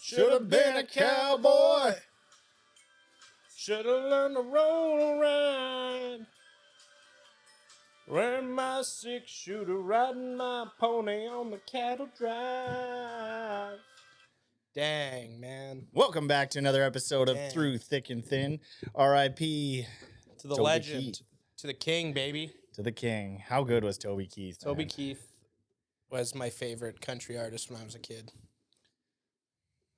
Should have been a cowboy. Should have learned to roll around. Wearing my 6-shooter, riding my pony on the cattle drive. Dang, man. Welcome back to another episode of Dang. Through Thick and Thin. R.I.P. To the Toby legend. Keith. To the king, baby. To the king. How good was Toby Keith? Toby man? Keith was my favorite country artist when I was a kid.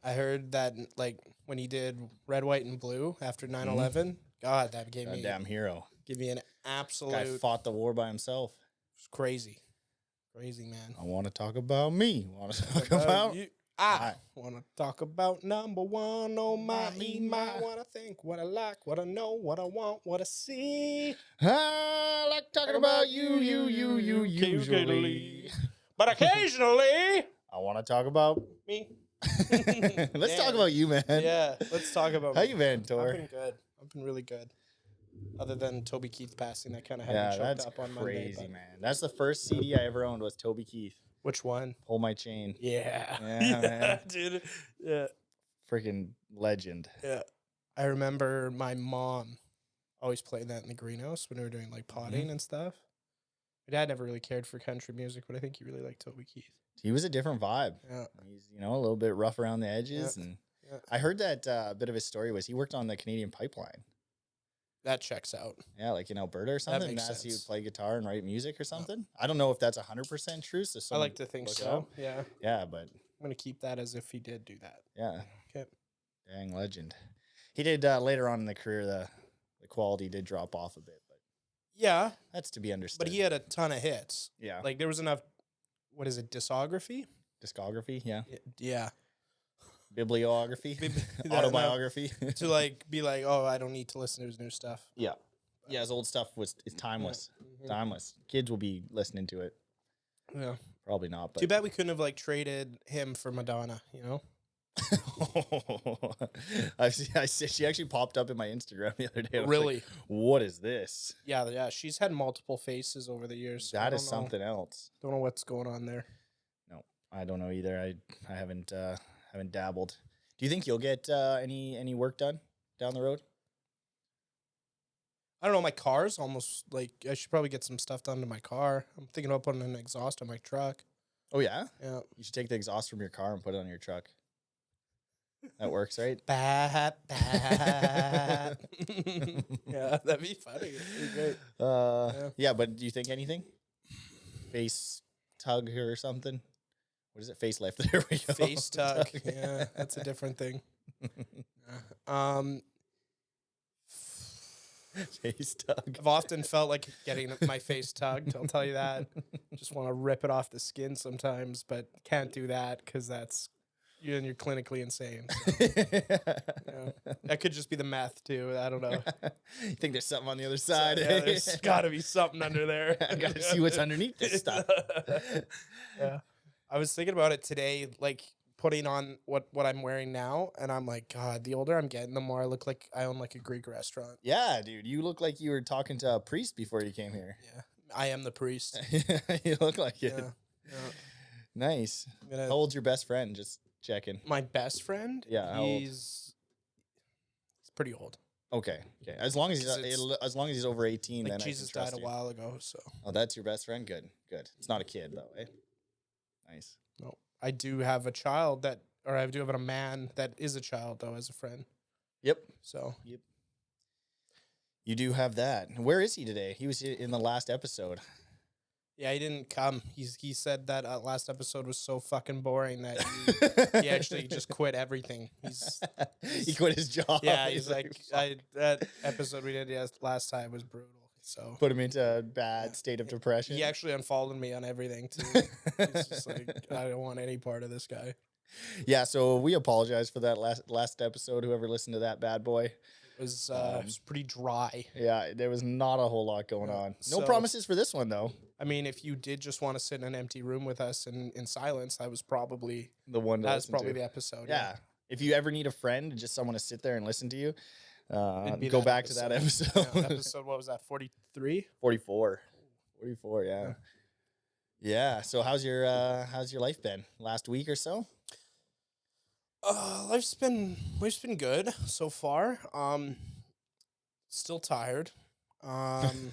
I heard that, like, when he did Red, White, and Blue after 9/11, God, that gave me Goddamn hero. give me an absolute. Guy fought the war by himself. It's crazy, man. I want to talk about me. Want to talk about you? I want to talk about number one on my email. What I think, what I like, what I know, what I want, what I see. I like talking about you usually. But occasionally, I want to talk about me. Let's talk about you, man. Yeah, let's talk about How me. you been, I've Tor? been good. I've been really good. Other than Toby Keith passing, that kind of had me choked that's up on crazy, Monday. man. That's the first CD I ever owned was Toby Keith. Which one? Pull My Chain. Yeah. Yeah, man. Dude. Yeah. Freaking legend. Yeah. I remember my mom always playing that in the greenhouse when we were doing like potting and stuff. My dad never really cared for country music, but I think he really liked Toby Keith. He was a different vibe. Yeah. He's, a little bit rough around the edges. And I heard that a bit of his story was he worked on the Canadian pipeline. That checks out. Yeah, like in Alberta or something. makes And that's he would sense. play guitar and write music or something. I don't know if that's 100% true. So I like to think so. Yeah. Yeah, but I'm going to keep that as if he did do that. yeah. Okay. Dang legend. He did later on in the career, the quality did drop off a bit, but Yeah. that's to be understood. But he had a ton of hits. Yeah. Like there was enough, what is it, discography? Discography, yeah. Yeah. Bibliography, That autobiography. To like be like, oh, I don't need to listen to his new stuff. Yeah. Yeah, his old stuff is timeless. Timeless. Kids will be listening to it. Yeah. Probably not, but Too bad we couldn't have like traded him for Madonna, you know? She actually popped up in my Instagram the other day. I was Really? like, what is this? Yeah. She's had multiple faces over the years. So That is something else. Don't know what's going on there. No, I don't know either. I haven't dabbled. Do you think you'll get any work done down the road? I don't know. My car's almost like I should probably get some stuff done to my car. I'm thinking about putting an exhaust on my truck. Oh yeah? Yeah. You should take the exhaust from your car and put it on your truck. That works, right? Yeah, that'd be funny. That'd be great. Yeah, but do you think anything? Face tug or something? What is it? Facelift. There we go. Face tug. Yeah, that's a different thing. Face tug. I've often felt like getting my face tugged. I'll tell you that. Just want to rip it off the skin sometimes, but can't do that because that's you're clinically insane. So, that could just be the meth too. I don't know. You think there's something on the other side? Yeah, there's got to be something under there. I got to see what's underneath this stuff. Yeah, I was thinking about it today, like putting on what I'm wearing now, and I'm like, God, the older I'm getting, the more I look like I own like a Greek restaurant. Yeah, dude, you look like you were talking to a priest before you came here. Yeah, I am the priest. You look like it. Yeah. Nice. How old's your best friend? Just checking. My best friend? Yeah, how old? He's pretty old. Okay. As long as he's over 18, Like then Jesus I can trust died a you. while ago, so. Oh, that's your best friend? Good. It's not a kid though, eh? Nice. No. I do have a child I do have a man that is a child though as a friend. Yep. So. Yep. You do have that. Where is he today? He was in the last episode. Yeah, he didn't come. He said that last episode was so fucking boring that he actually just quit everything. He quit his job. Yeah, he's like that episode we did last time was brutal. So put him into a bad state of depression. He actually unfollowed me on everything too. He's just like, I don't want any part of this guy. Yeah, so we apologize for that last episode. Whoever listened to that bad boy. It was pretty dry. Yeah, there was not a whole lot going on. No promises for this one, though. I mean, if you did just want to sit in an empty room with us in silence, that was probably the one. That's probably the episode. Yeah. If you ever need a friend, just someone to sit there and listen to you, go back to that episode. Yeah, episode, what was that, 43? 44. 44, yeah. Yeah. So how's your life been? Last week or so? Life's been good so far. Still tired. Um,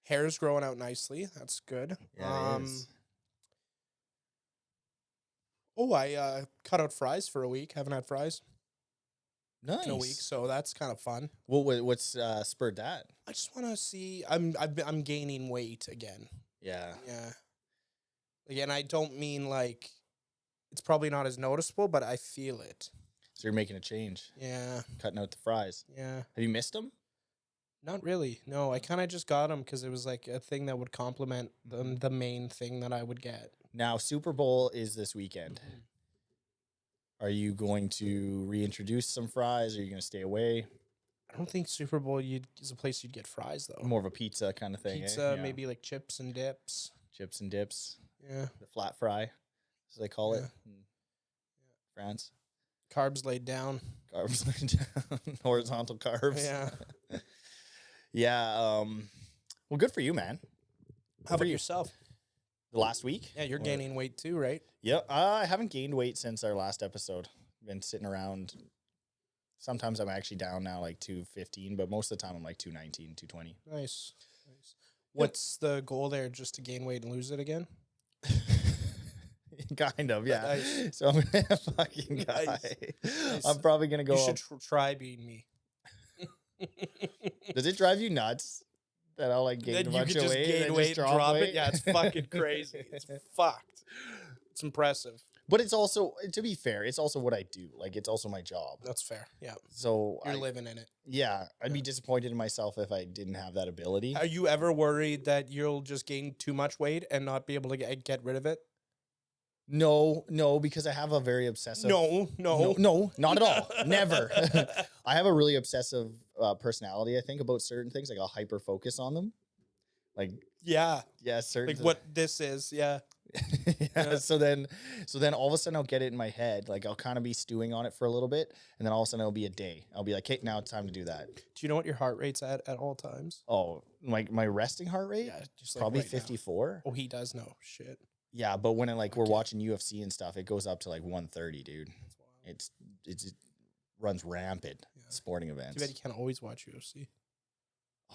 hair's growing out nicely. That's good. Yeah, it is. Oh, I cut out fries for a week. Haven't had fries in a week, Nice. so that's kind of fun. What's spurred that? I just want to see. I'm gaining weight again. Yeah. Yeah. Again, I don't mean like it's probably not as noticeable, but I feel it. So you're making a change, Yeah. cutting out the fries. Yeah. Have you missed them? Not really. No, I kind of just got them because it was like a thing that would complement the main thing that I would get. Now, Super Bowl is this weekend. Are you going to reintroduce some fries? Or are you going to stay away? I don't think Super Bowl is a place you'd get fries though. More of a pizza kind of thing. Pizza, Yeah. maybe like chips and dips. Chips and dips. Yeah. The flat fry, as they call it Yeah. in France. Carbs laid down. Carbs laid down. Horizontal carbs. Yeah. Yeah. Well, good for you, man. How about yourself? The last week? Yeah, you're gaining weight too, right? Yep. I haven't gained weight since our last episode. Been sitting around. Sometimes I'm actually down now, like 215, but most of the time I'm like 219, 220. Nice. What's the goal there? Just to gain weight and lose it again? Kind of, yeah. Nice. So I'm a fucking guy. Nice. I'm probably gonna go. You should try being me. Does it drive you nuts that I'll like gain Then a you bunch could of just weight gain and weight just and drop drop weight? it. Yeah, it's fucking crazy. It's fucked. It's impressive. But it's also, to be fair, it's also what I do. Like, it's also my job. That's fair. Yeah, So you're living in it. yeah, I'd be Yeah. disappointed in myself if I didn't have that ability. Are you ever worried that you'll just gain too much weight and not be able to get rid of it? No, because I have a very obsessive. No. No, not at all. Never. I have a really obsessive personality. I think about certain things. Like I'll hyper focus on them. Like Yeah, certain. like what this is. Yeah. Yeah. So then all of a sudden I'll get it in my head. Like I'll kind of be stewing on it for a little bit, and then all of a sudden it'll be a day. I'll be like, hey, now it's time to do that. Do you know what your heart rate's at all times? Oh, my resting heart rate? Yeah, just like Probably right now. 54. Oh, he does know. Shit. Yeah, but when we're watching UFC and stuff, it goes up to like 130, dude. That's wild. It runs rampant. Yeah. Sporting Too bad events. you can't always watch UFC.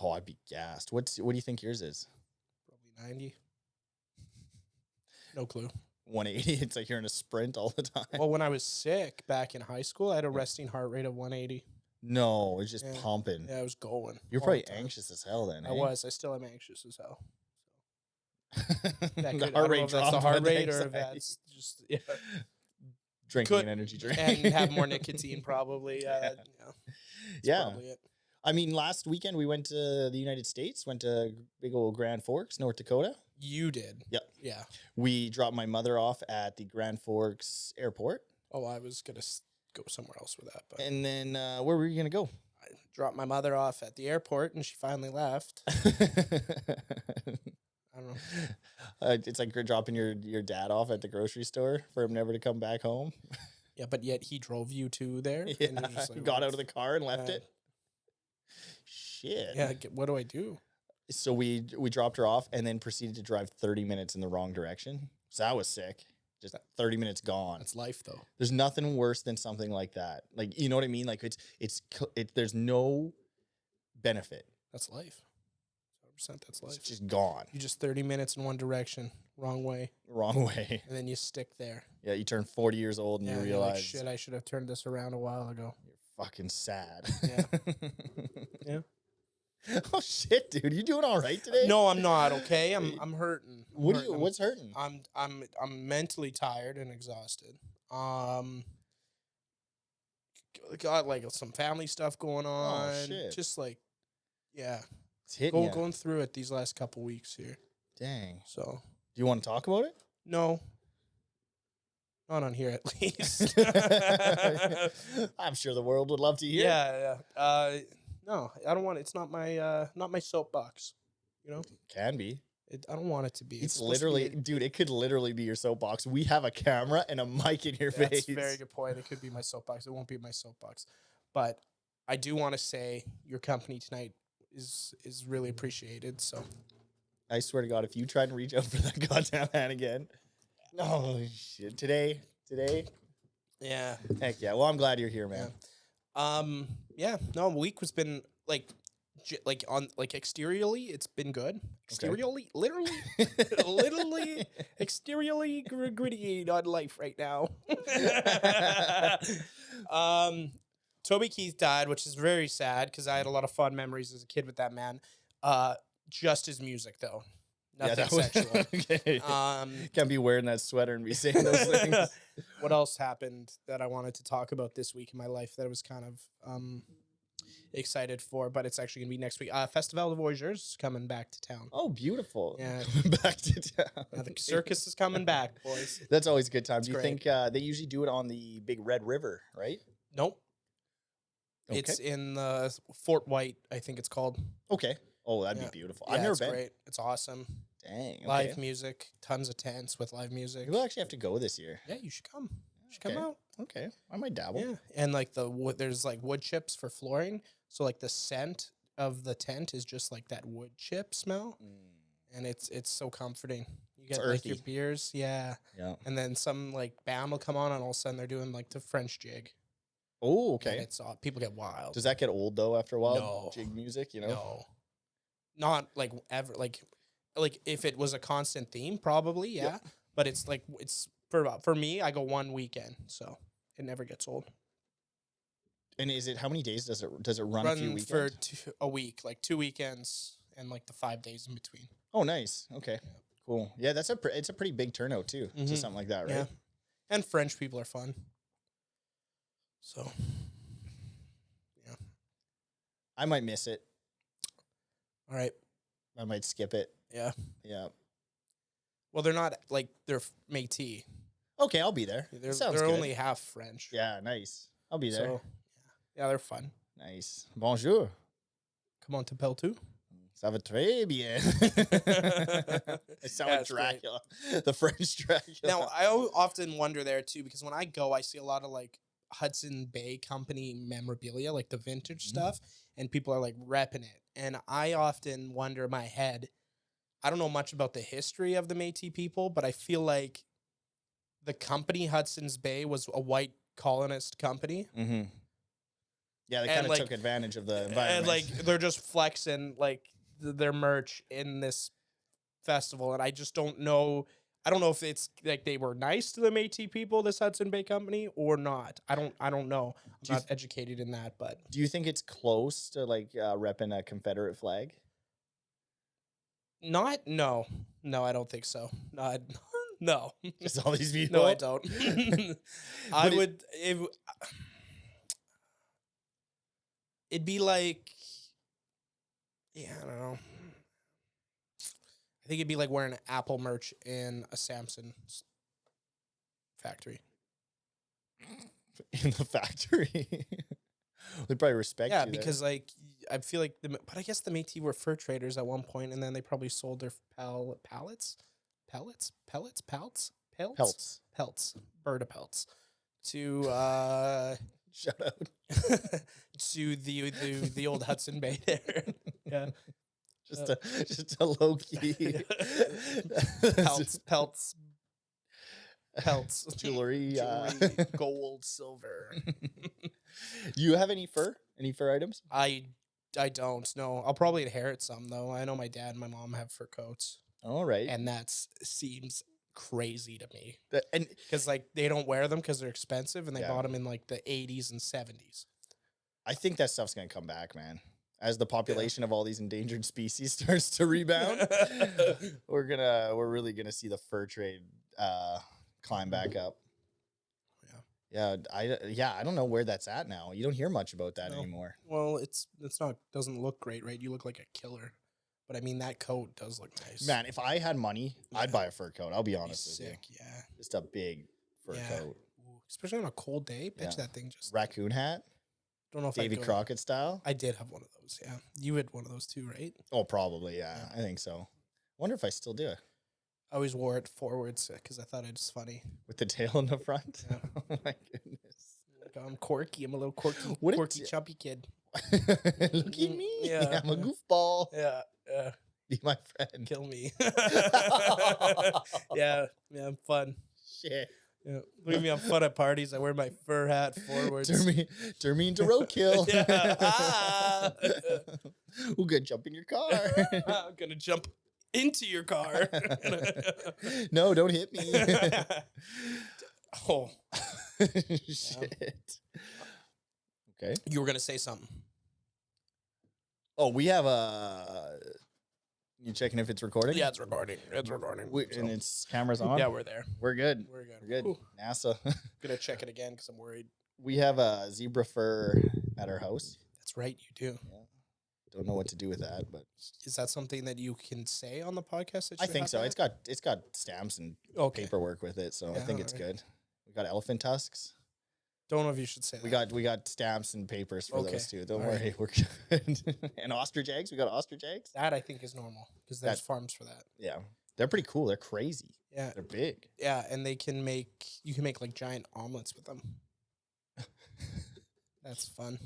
Oh, I'd be gassed. What do you think yours is? Probably 90. No clue. 180. It's like you're in a sprint all the time. Well, when I was sick back in high school, I had a resting heart rate of 180. No, it's just Yeah. pumping. Yeah, I was going. You're all probably the time. anxious as hell then. I was. I still am anxious as hell. The I don't heart rate know if that's dropped. the heart with rate or if anxiety. that's just yeah. Drinking Could- an energy drink and have more nicotine probably. That's Yeah. probably it. I mean, last weekend we went to the United States. Went to big old Grand Forks, North Dakota. You did. Yep. Yeah. We dropped my mother off at the Grand Forks airport, Oh, I was gonna go somewhere else with that, but and then where were you gonna go? I dropped my mother off at the airport, and she finally left. I don't know. It's like you're dropping your dad off at the grocery store for him never to come back home. Yeah, but yet he drove you to there. Yeah, and you're just like, got what? out of the car and left Yeah. it. Shit. Yeah. What do I do? So we dropped her off and then proceeded to drive 30 minutes in the wrong direction. So that was sick. Just 30 minutes gone. That's life, though. There's nothing worse than something like that. Like, you know what I mean? Like there's no benefit. That's life. 100%. That's life. It's just gone. You just 30 minutes in one direction, wrong way, Wrong way. and then you stick there. Yeah, you turn 40 years old and Yeah, you you're like, realize shit, I should have turned this around a while ago. you're fucking sad. Yeah. Yeah. Oh shit, dude. You doing all right today? No, I'm not. Okay, I'm hurting. What's hurting? I'm mentally tired and exhausted. Got like some family stuff going on. shit. Just like, yeah, It's hitting ya. going through it these last couple weeks here. Dang. So Do you want to talk about it? no, not on here at least. I'm sure the world would love to hear. Yeah. No, I don't want it. It's not my soapbox. You know, Can be. I don't want it to be. It's supposed to be literally, dude, it could literally be your soapbox. We have a camera and a mic in your face. That's a very good point. It could be my soapbox. It won't be my soapbox. But I do want to say your company tonight is really appreciated. So I swear to God, if you try to reach out for that goddamn hand again. Oh, shit. Today, Yeah. Heck yeah. Well, I'm glad you're here, man. Yeah. No, week has been like, on like exteriorly, it's been good. Exteriorly, literally, literally, exteriorly gritty on life right now. Toby Keith died, which is very sad because I had a lot of fun memories as a kid with that man. Just his music though, nothing sexual. Okay. Can't be wearing that sweater and be saying those things. What else happened that I wanted to talk about this week in my life that I was kind of excited for, but it's actually gonna be next week. Festival de Voyageurs is coming back to town. Oh, beautiful. Yeah. Coming back to town. Yeah, the circus is coming back, boys. That's always a good time. It's Do you great. think they usually do it on the big Red River, right? Nope. Okay. It's in the Fort White, I think it's called. Okay. Oh, that'd Yeah. be beautiful. Yeah, I've never it's been. great. It's awesome. Dang. Okay. Live music, tons of tents with live music. We'll actually have to go this year. Yeah, you should come. You should come Okay. out. Okay. I might dabble. Yeah, and like the wood, there's like wood chips for flooring. So like the scent of the tent is just like that wood chip smell, and it's so comforting. You get like your earthy. beers, yeah, Yeah. and then some like band will come on, and all of a sudden they're doing like the French jig. Oh, And okay. it's people get wild. Does that get old though after a while? No. Jig music, you know? No, not like ever. Like if it was a constant theme, probably yeah. But it's like it's for me. I go one weekend, so it never gets old. And is it how many days does it run a few Run weekends? for a week, like 2 weekends and like the 5 days in between. Oh, nice. Okay. Cool. Yeah, it's a pretty big turnout too to Mhm. something like that, right? Yeah, and French people are fun. So, yeah. I might miss it. All right. I might skip it. Yeah. Yeah. Well, they're not like they're Métis. Okay, I'll be there. They're Sounds they're good. only half French. Yeah, nice. I'll be there. So, yeah, they're fun. Nice. Bonjour. Come on to Pelle too. Ça va très bien. I sound Yeah, like it's great. Dracula, the French Dracula. Now, I often wonder there too because when I go, I see a lot of like Hudson Bay Company memorabilia, like the vintage stuff, and people are like repping it. And I often wonder in my head, I don't know much about the history of the Métis people, but I feel like the company Hudson's Bay was a white colonist company. Mm-hmm. Yeah, they And, kind of like- took advantage of the environment. And like they're just flexing like their merch in this festival, and I just don't know. I don't know if it's like they were nice to the Métis people, this Hudson Bay Company, or not. I don't know. I'm Do you not educated in that, but Do you think it's close to like repping a Confederate flag? no, I don't think so. No, Just all these people. no, I don't. I But would. It'd be like, yeah, I don't know. I think it'd be like wearing Apple merch in a Samsung factory. In the factory. They probably respect Yeah, you there. because like I feel like but I guess the Métis were fur traders at one point, and then they probably sold their pelts, bird pelts to Shout out. to the old Hudson Bay there. Yeah, Just a low key pelts, jewelry. jewelry, gold, silver. You have any fur? Any fur items? I don't know. I'll probably inherit some though. I know my dad and my mom have fur coats, All right. and that seems crazy to me And because like they don't wear them because they're expensive, and they Yeah. bought them in like the 80s and 70s. I think that stuff's gonna come back, man. As the population of all these endangered species starts to rebound, we're really gonna see the fur trade climb back up. Yeah, I don't know where that's at now. You don't hear much about that No. anymore. Well, it's not doesn't look great, right? You look like a killer, but I mean that coat does look nice. Man, if I had money, I'd Yeah. buy a fur coat. I'll be It'd be honest with you. sick, yeah. Just a big fur Yeah. coat. Ooh, especially on a cold day. Bet Yeah. you that thing just Raccoon hat, don't know if Davy I'd go- Crockett style. I did have one of those. Yeah, you had one of those too, right? Oh, probably, yeah. Yeah. I think so. Wonder if I still do it. I always wore it forwards because I thought it was funny. With the tail in the front. Yeah. Oh my goodness. Like, I'm quirky. I'm a little quirky, What a quirky, t- chubby kid. Look at me. Yeah. I'm a goofball. Yeah, yeah. Be my friend. Kill me. Yeah, fun. Shit. Yeah. Look at me on fun at parties. I wear my fur hat forwards. Turn me into roadkill. Yeah. Ah. We're gonna jump in your car. I'm gonna jump into your car. No, don't hit me. Oh, Shit. Okay. you were gonna say something. Oh, we have a. You checking if it's recording? Yeah, it's recording. It's recording. And it's cameras on? Yeah, we're there. We're good. We're good. We're good. Whew. NASA. Gonna check it again because I'm worried. We have a zebra fur at our house. That's right, you do. Yeah. Don't know what to do with that, but Is that something that you can say on the podcast? That I you think have so. that? It's got stamps and Okay. paperwork with it, so I Yeah, think it's alright. good. We got elephant tusks. Don't know if you should say that. We got stamps and papers for Okay. those too. Don't Alright. worry, we're good. And ostrich eggs. We got ostrich eggs. That I think is normal because there's farms for that. Yeah, they're pretty cool. They're crazy. Yeah, They're big. yeah, and you can make like giant omelets with them. That's fun.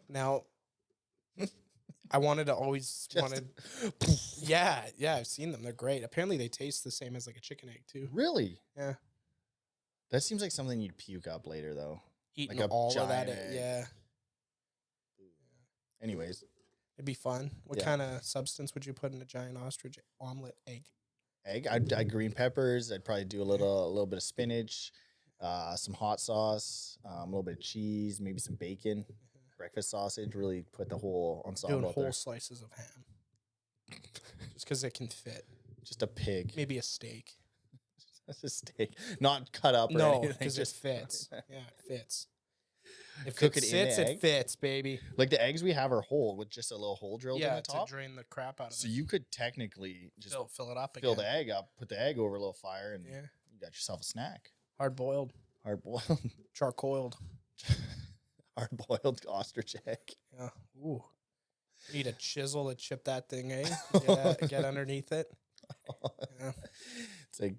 Now, I wanted to always Yeah, I've seen them. They're great. Apparently, they taste the same as like a chicken egg too. Really? Yeah, That seems like something you'd puke up later, though. eating Like a all of that. giant egg. Yeah, Anyways, it'd be fun. What Yeah. kind of substance would you put in a giant ostrich omelet egg? egg. I'd green peppers. I'd probably do a little bit of spinach, some hot sauce, a little bit of cheese, maybe some bacon, breakfast sausage. Really put the whole ensemble Doing out whole there. slices of ham, just because it can fit. Just a pig. Maybe a steak. That's a steak, not cut up. Or No, anything, because it just fits. Yeah, it fits. If Cook it it in the sits, egg? it fits, baby. Like the eggs we have are whole with just a little hole drilled in Yeah, the top. to drain the crap out of So it. you could technically just Fill it up again. fill the egg up, put the egg over a little fire, and Yeah, you got yourself a snack. hard boiled, Hard boiled, charcoaled. hard boiled ostrich egg. Yeah. Ooh. Need a chisel to chip that thing, eh? Get underneath it. Yeah. It's like,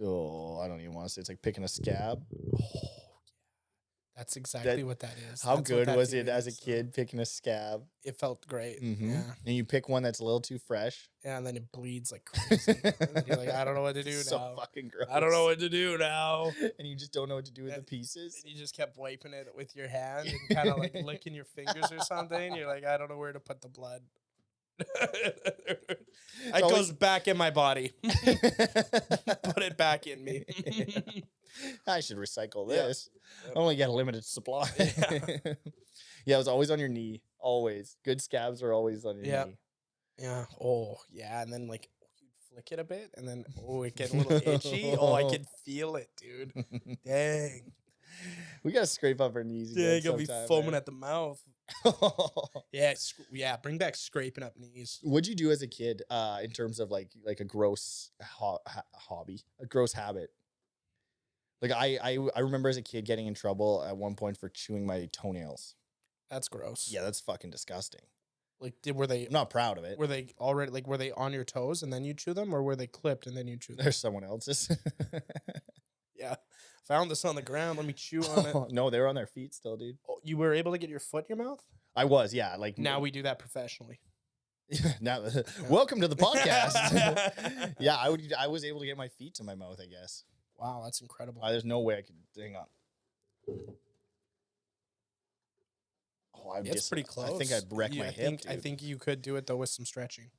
oh, I don't even want to say. It's like picking a scab. That's exactly what that is. How That's what good that was it feeling as a is. kid picking a scab? It felt great. Mm-hmm. Yeah. And you pick one that's a little too fresh. Yeah, and then it bleeds like crazy. And you're like, I don't know what to do It's now. so fucking gross. I don't know what to do now. And you just don't know what to do with the pieces. And you just kept wiping it with your hand and kind of like licking your fingers or something. You're like, I don't know where to put the blood. It goes back in my body. Put it back in me. I should recycle Yeah. this. I only get a limited supply. Yeah. Yeah, it was always on your knee. Always. Good scabs are always on your Yeah. knee. Yeah. Oh, yeah. And then like you flick it a bit, and then it get a little itchy. Oh, I can feel it, dude. Dang. We gotta scrape up our knees. Dang, I'll be foaming at the mouth. Yeah. Yeah. Bring back scraping up knees. What'd you do as a kid in terms of like a gross hobby, a gross habit? Like I remember as a kid getting in trouble at one point for chewing my toenails. That's gross. Yeah, that's fucking disgusting. Like, were they I'm not proud of it. were they already were they on your toes and then you chew them, or were they clipped and then you chew them? There's someone else's. Yeah. Found this on the ground. Let me chew on it. No, they were on their feet still, dude. Oh, you were able to get your foot in your mouth? I was, yeah. Like Now we do that professionally. now, welcome to the podcast. Yeah, I was able to get my feet to my mouth, I guess. Wow, that's incredible. There's no way I could. Hang on. Oh, It's pretty close. I think I'd wreck my hip. I Dude. think you could do it though with some stretching.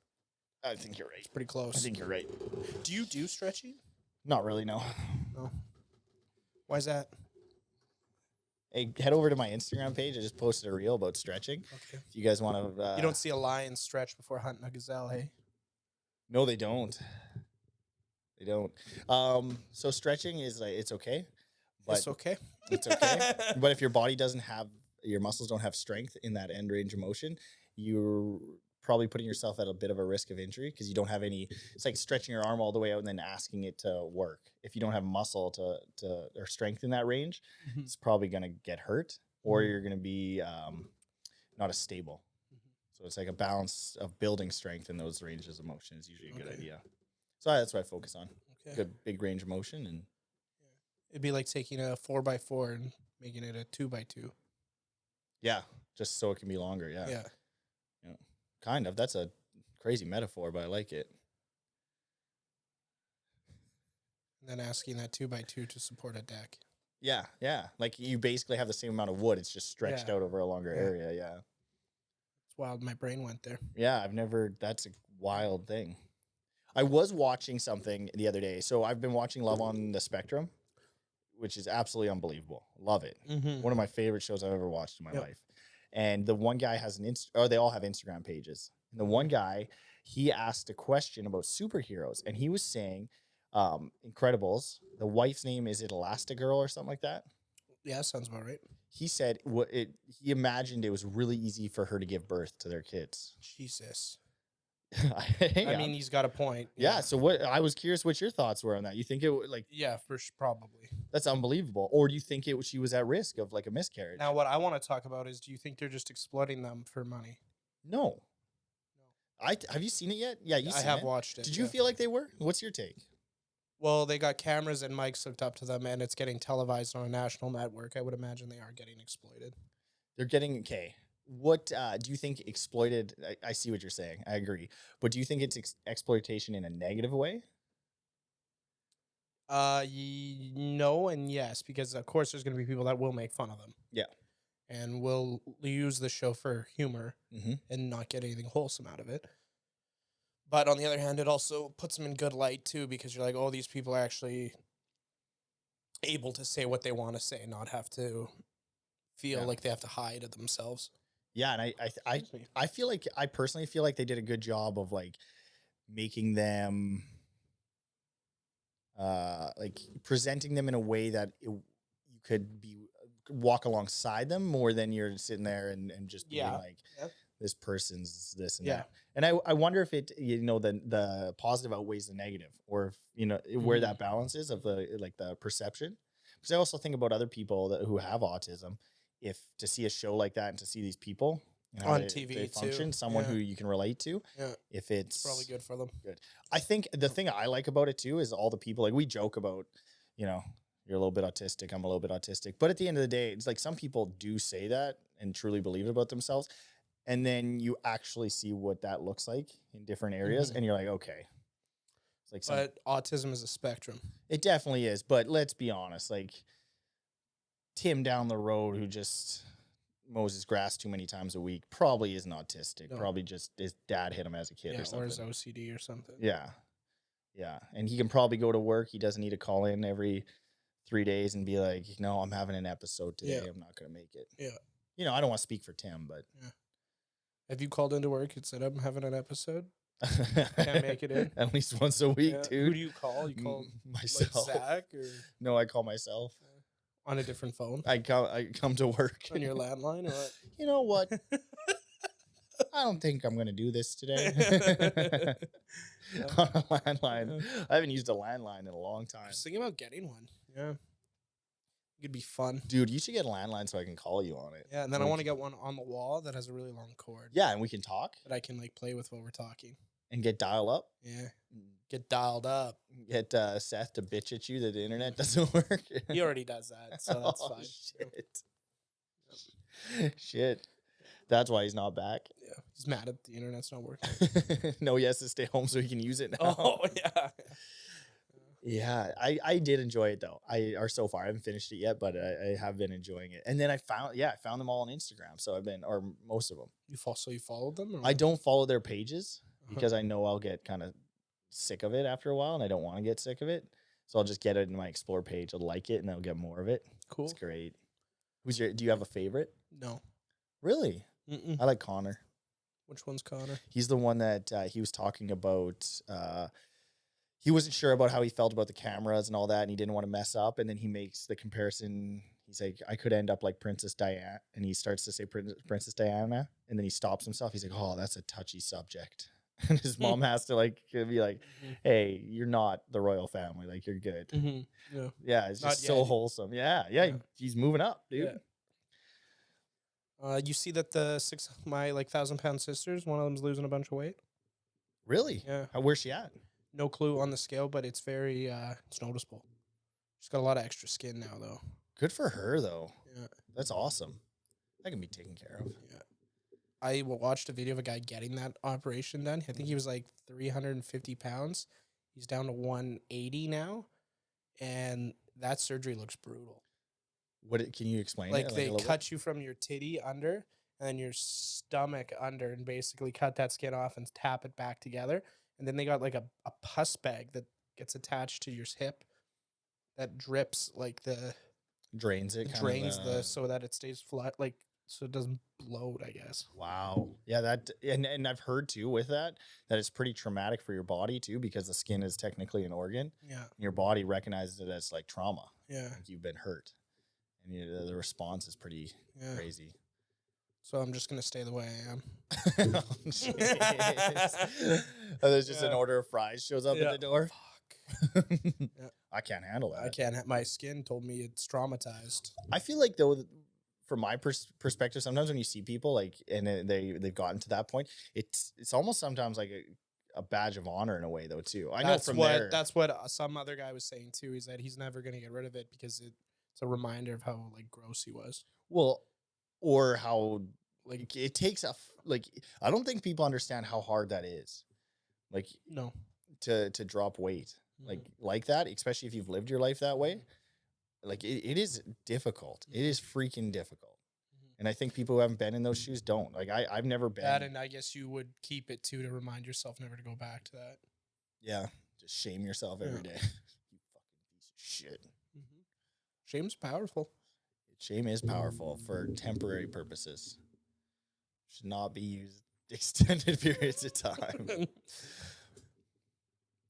I think you're right. It's pretty close. I think you're right. Do you do stretching? Not really, no. No. Why is that? Hey, head over to my Instagram page. I just posted a reel about stretching. Okay. If you guys want to. You don't see a lion stretch before hunting a gazelle, hey? No, they don't. They don't. So stretching is like it's okay, but It's okay. it's okay. But if your body doesn't have your muscles don't have strength in that end range of motion, you're probably putting yourself at a bit of a risk of injury because you don't have any. It's like stretching your arm all the way out and then asking it to work. If you don't have muscle to or strength in that range, Mhm. it's probably gonna get hurt, or Mhm. you're gonna be not as stable. So it's like a balance of building strength in those ranges of motion is usually a good Okay. idea. So that's what I focus on. Okay. Good big range of motion and It'd be like taking a 4x4 and making it a 2x2. yeah, just so it can be longer. Yeah. Yeah. Kind of. That's a crazy metaphor, but I like it. And then asking that 2x2 to support a deck. Yeah, yeah. Like you basically have the same amount of wood. It's just stretched out over a longer area. Yeah. It's wild. My brain went there. Yeah, that's a wild thing. I was watching something the other day. So I've been watching Love on the Spectrum, which is absolutely unbelievable. Love it. Mm-hmm. One of my favorite shows I've ever watched in my life. And the one guy has they all have Instagram pages. And the one guy, he asked a question about superheroes. And he was saying, Incredibles, the wife's name, is it Elastigirl or something like that? Yeah, sounds about right. He said he imagined it was really easy for her to give birth to their kids. Jesus. I mean, he's got a point. Yeah. So I was curious what your thoughts were on that. You think it like? Yeah, probably. That's unbelievable. Or do you think she was at risk of like a miscarriage? Now, what I want to talk about is, do you think they're just exploiting them for money? No. Have you seen it yet? Yeah, I have watched it. Did you feel like they were? What's your take? Well, they got cameras and mics hooked up to them, and it's getting televised on a national network. I would imagine they are getting exploited. They're getting okay. What do you think exploited? I see what you're saying. I agree. But do you think it's exploitation in a negative way? No and yes, because of course there's going to be people that will make fun of them. Yeah. And will use the show for humor and not get anything wholesome out of it. But on the other hand, it also puts them in good light too, because you're like, oh, these people are actually able to say what they want to say, not have to feel like they have to hide it themselves. Yeah, and I feel like I personally feel like they did a good job of like making them like presenting them in a way that you could walk alongside them more than you're sitting there and just being like this person's this and that. And I wonder if it the positive outweighs the negative, or if where that balance is of the perception. Because I also think about other people who have autism. If to see a show like that and to see these people on TV they function, too. Someone who you can relate to, if it's probably good for them. Good. I think the thing I like about it too is all the people, like we joke about, you're a little bit autistic, I'm a little bit autistic. But at the end of the day, it's like some people do say that and truly believe it about themselves. And then you actually see what that looks like in different areas. And you're like, okay. It's like but autism is a spectrum. It definitely is. But let's be honest, like Tim down the road who just mows his grass too many times a week probably isn't autistic. No. Probably just his dad hit him as a kid or something. Or his OCD or something. Yeah. Yeah. And he can probably go to work. He doesn't need to call in every 3 days and be like, no, I'm having an episode today. I'm not going to make it. Yeah. I don't want to speak for Tim, but. Yeah. Have you called into work and said, I'm having an episode? Can't make it in? At least once a week, dude. Who do you call? You call myself. Like Zach? Or? No, I call myself. On a different phone? I come to work. On your landline? Or what? You know what? I don't think I'm going to do this today. On a landline. I haven't used a landline in a long time. I was thinking about getting one. Yeah. It'd be fun. Dude, you should get a landline so I can call you on it. Yeah, and then I want to get one on the wall that has a really long cord. Yeah, and we can talk. That I can play with while we're talking. And get dial up? Yeah. Get dialed up. Get Seth to bitch at you that the internet doesn't work. He already does that, so that's fine. Shit. Shit. That's why he's not back. Yeah. He's mad at the internet's not working. No, he has to stay home so he can use it now. Oh, yeah. Yeah, I did enjoy it though. So far I haven't finished it yet, but I have been enjoying it. And then I found them all on Instagram. So or most of them. You followed them? Or I don't follow their pages because I know I'll get kind of sick of it after a while, and I don't want to get sick of it. So I'll just get it in my explore page. I'll like it, and I'll get more of it. Cool. It's great. Do you have a favorite? No. Really? Mm-mm. I like Connor. Which one's Connor? He's the one that he was talking about. He wasn't sure about how he felt about the cameras and all that, and he didn't want to mess up. And then he makes the comparison. He's like, I could end up like Princess Diana. And he starts to say Princess Diana, and then he stops himself. He's like, oh, that's a touchy subject. And his mom has to be like, hey, you're not the royal family. Like, you're good. Mm-hmm. Yeah, it's just so wholesome. Yeah. He's moving up, dude. Yeah. You see that my 1,000-pound sisters, one of them's losing a bunch of weight? Really? Yeah. Where's she at? No clue on the scale, but it's very, it's noticeable. She's got a lot of extra skin now, though. Good for her, though. Yeah. That's awesome. That can be taken care of. Yeah. I watched a video of a guy getting that operation done. I think he was 350 pounds. He's down to 180 now. and that surgery looks brutal. Can you explain it? Like Like they a little bit? cut you from your titty under and then your stomach under and basically cut that skin off and tap it back together. And then they got like a pus bag that gets attached to your hip that drips like Drains it. drains the so that it stays flat, like so it doesn't bloat, I guess. Wow. Yeah, that and I've heard too with that it's pretty traumatic for your body too, because the skin is technically an organ. Yeah. Your body recognizes it as like trauma. Yeah. Like you've been hurt. And the response is pretty crazy. So I'm just gonna stay the way I am. There's just an order of fries shows up at the door. Fuck. I can't handle that. I can't. My skin told me it's traumatized. I feel like though, from my perspective, sometimes when you see people like and they've gotten to that point, it's almost sometimes like a badge of honor in a way though too. That's what some other guy was saying too. Is that he's never gonna get rid of it because it's a reminder of how like gross he was. Well, or how like it takes like I don't think people understand how hard that is. Like no, to drop weight like that, especially if you've lived your life that way. Like it is difficult. It is freaking difficult. And I think people who haven't been in those shoes don't. Like I've never been. That, and I guess you would keep it too to remind yourself never to go back to that. Yeah, just shame yourself every day. You fucking piece of shit. Shame's powerful. Shame is powerful for temporary purposes. Should not be used extended periods of time.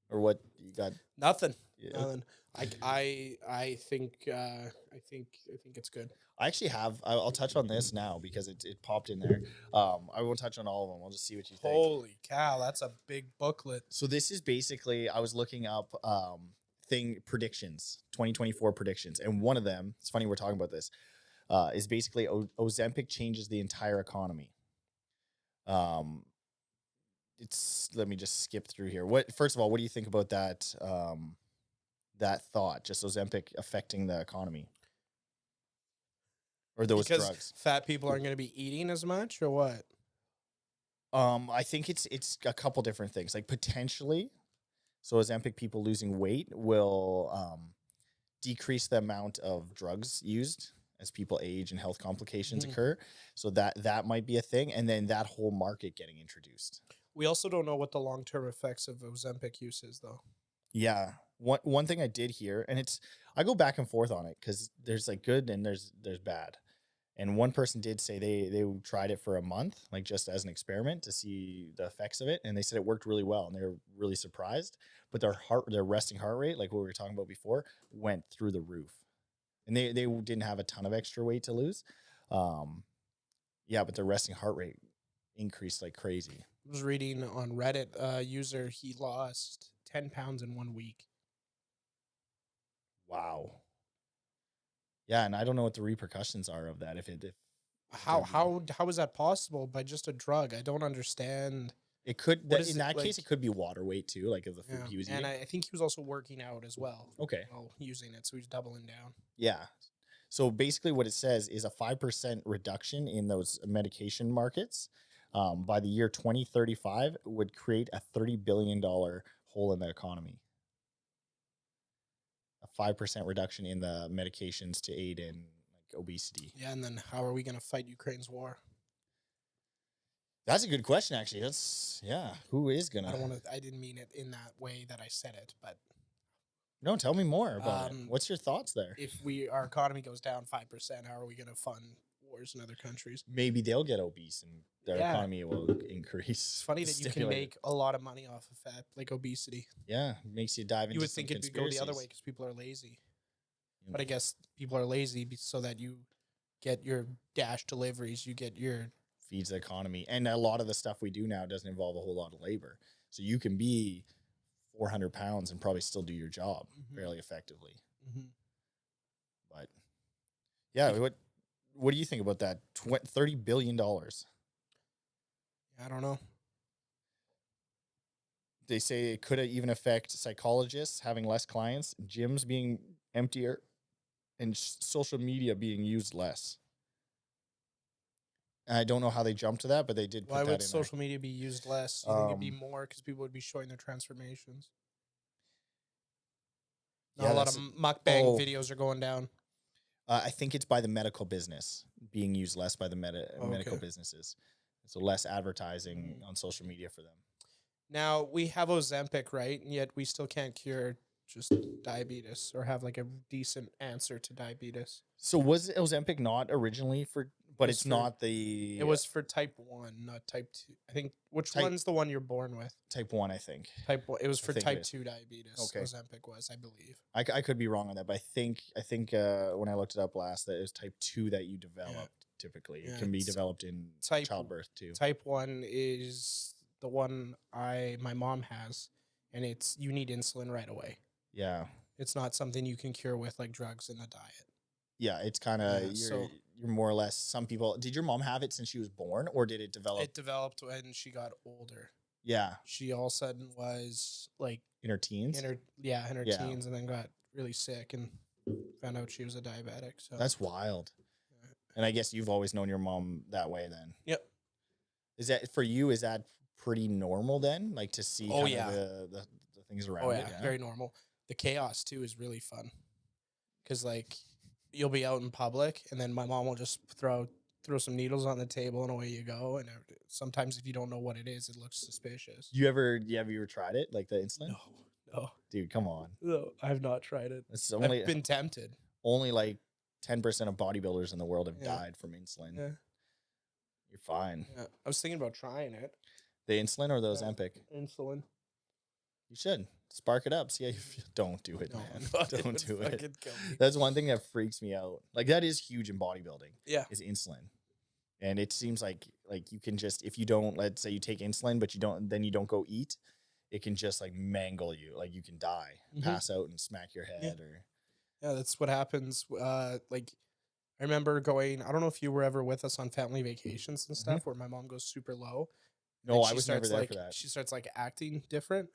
Or what you got? Nothing. Yeah. Nothing. I think it's good. I actually have. I'll touch on this now because it popped in there. I won't touch on all of them. I'll just see what you think. Holy cow, that's a big booklet. So this is basically I was looking up predictions, 2024 predictions, and one of them. It's funny we're talking about this. Is basically Ozempic changes the entire economy. Let me just skip through here. First of all, what do you think about that? That thought, just Ozempic affecting the economy, or those drugs? Fat people aren't going to be eating as much, or what? I think it's a couple different things. Like potentially, so Ozempic people losing weight will decrease the amount of drugs used as people age and health complications occur. So that might be a thing, and then that whole market getting introduced. We also don't know what the long-term effects of Ozempic use is, though. Yeah. One thing I did hear, and I go back and forth on it because there's like good and there's bad. And one person did say they tried it for a month, like just as an experiment to see the effects of it, and they said it worked really well, and they were really surprised. But their resting heart rate, like what we were talking about before, went through the roof, and they didn't have a ton of extra weight to lose. But their resting heart rate increased like crazy. I was reading on Reddit, user, he lost 10 pounds in 1 week. Wow. Yeah, and I don't know what the repercussions are of that. How is that possible by just a drug? I don't understand. It could in that case it could be water weight too, like of the food he was eating. And I think he was also working out as well. Okay. While using it, so he's doubling down. Yeah. So basically, what it says is a 5% reduction in those medication markets by the year 2035 would create a $30 billion hole in the economy. A 5% reduction in the medications to aid in like obesity. Yeah, and then how are we going to fight Ukraine's war? That's a good question, actually. Who is gonna? I didn't mean it in that way that I said it, but no. Tell me more about it. What's your thoughts there? If our economy goes down 5%, how are we going to fund wars in other countries? Maybe they'll get obese and their economy will increase. It's funny that you can make a lot of money off of fat, like obesity. Yeah, makes you dive into. You would think it'd go the other way because people are lazy, but I guess people are lazy so that you get your dash deliveries, you get your feeds the economy, and a lot of the stuff we do now doesn't involve a whole lot of labor. So you can be 400 pounds and probably still do your job fairly effectively. But yeah, what do you think about that? $30 billion. I don't know. They say it could even affect psychologists having less clients, gyms being emptier, and social media being used less. I don't know how they jumped to that, but they did put that in. Why would social media be used less? You think it'd be more because people would be showing their transformations? Not a lot of mukbang videos are going down. I think it's by the medical business being used less by the medical businesses. So less advertising on social media for them. Now, we have Ozempic, right? And yet we still can't cure just diabetes or have like a decent answer to diabetes. So was Ozempic not originally for, but it's not the... It was for type 1, not type 2. I think, which one's the one you're born with? Type 1, I think. Type 1. It was for type 2 diabetes. Okay. Ozempic was, I believe. I could be wrong on that, but I think when I looked it up last, that it was type 2 that you developed typically. Yeah, it can be developed in childbirth too. Type 1 is the one my mom has, and you need insulin right away. Yeah. It's not something you can cure with like drugs and a diet. Yeah, it's kind of, you're more or less, some people, did your mom have it since she was born, or did it develop? It developed when she got older. Yeah. She all of a sudden was like... In her teens? In her teens, and then got really sick and found out she was a diabetic. So that's wild. Yeah. And I guess you've always known your mom that way then? Yep. Is that, for you, is that pretty normal then? Like to see the things around it? Yeah, very normal. The chaos too is really fun. Because like you'll be out in public and then my mom will just throw some needles on the table and away you go. And sometimes if you don't know what it is, it looks suspicious. Have you ever tried it? Like the insulin? No. Dude, come on. No, I've not tried it. I've been tempted. Only like 10% of bodybuilders in the world have died from insulin. Yeah. You're fine. Yeah. I was thinking about trying it. The insulin or the Ozempic? Insulin. You should. Spark it up. See how you feel. Don't do it, man. Don't do it. Kill me. That's one thing that freaks me out. Like that is huge in bodybuilding. Yeah. Is insulin. And it seems like you can just, if you don't, let's say you take insulin, but you don't go eat, it can just like mangle you. Like you can die, pass out and smack your head Yeah, that's what happens. Like I remember going, I don't know if you were ever with us on family vacations and stuff where my mom goes super low. No, I was never there for that. She starts like acting different.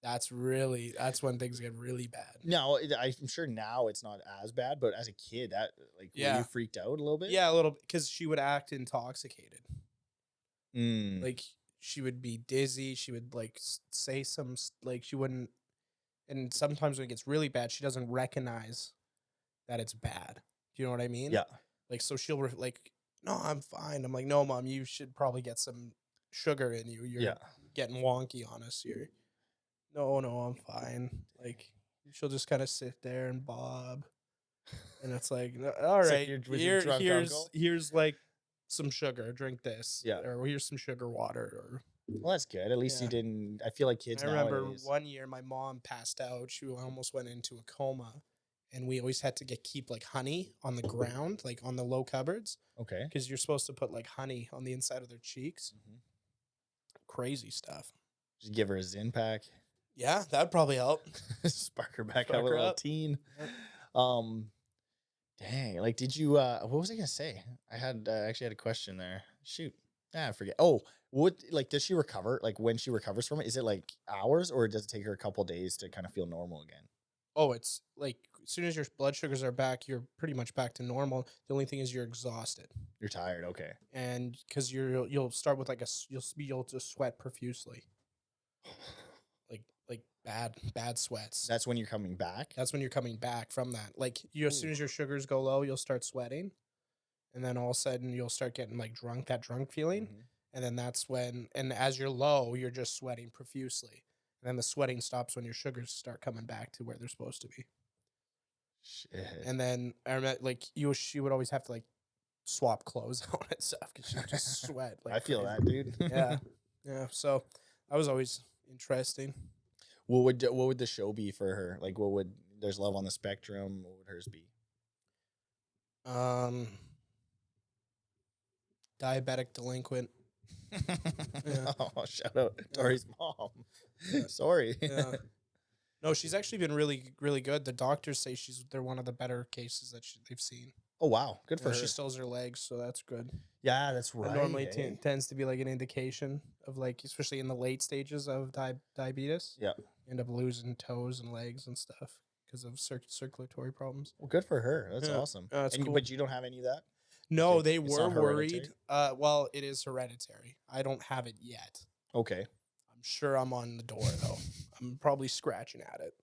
That's when things get really bad. No, I'm sure now it's not as bad, but as a kid, that were you freaked out a little bit? Yeah, a little bit, because she would act intoxicated. Like she would be dizzy. She would like say some like she wouldn't. And sometimes when it gets really bad, she doesn't recognize that it's bad. Do you know what I mean? Yeah. Like so she'll like, no, I'm fine. I'm like, no, mom, you should probably get some sugar in you. You're getting wonky on us here. No, I'm fine. Like, she'll just kind of sit there and bob. And it's like, all right, here's like some sugar. Drink this. Yeah. Or here's some sugar water. Well, that's good. At least you didn't. I feel like kids nowadays. I remember one year my mom passed out. She almost went into a coma. And we always had to keep like honey on the ground, like on the low cupboards. Okay. Because you're supposed to put like honey on the inside of their cheeks. Crazy stuff. Just give her a Zyn pack. Yeah, that'd probably help. Spark her back up a little teen. Dang, like, did you, what was I going to say? I actually had a question there. Shoot. I forget. Oh, does she recover? Like, when she recovers from it, is it like hours or does it take her a couple days to kind of feel normal again? Oh, it's like, as soon as your blood sugars are back, you're pretty much back to normal. The only thing is you're exhausted. You're tired. Okay. And because you'll start with you'll just sweat profusely. Like bad sweats. That's when you're coming back? That's when you're coming back from that. Like as soon as your sugars go low, you'll start sweating. And then all of a sudden you'll start getting like that drunk feeling. And then that's when, and as you're low, you're just sweating profusely. And then the sweating stops when your sugars start coming back to where they're supposed to be. Shit. And then I remember like she would always have to like swap clothes on and stuff because she would just sweat. Like I feel that, dude. Yeah. So that was always interesting. What would the show be for her? Like, there's Love on the Spectrum? What would hers be? Diabetic delinquent. Yeah. Oh, shout out Torrie's mom. Sorry. Yeah. No, she's actually been really, really good. The doctors say they're one of the better cases that they've seen. Oh, wow. Good for her. She still has her legs, so that's good. Yeah, that's right. It normally tends to be like an indication of like, especially in the late stages of diabetes. Yeah. You end up losing toes and legs and stuff because of circulatory problems. Well, good for her. That's awesome. That's cool. But you don't have any of that? No, they were worried. Well, it is hereditary. I don't have it yet. Okay. I'm sure I'm on the door, though. I'm probably scratching at it.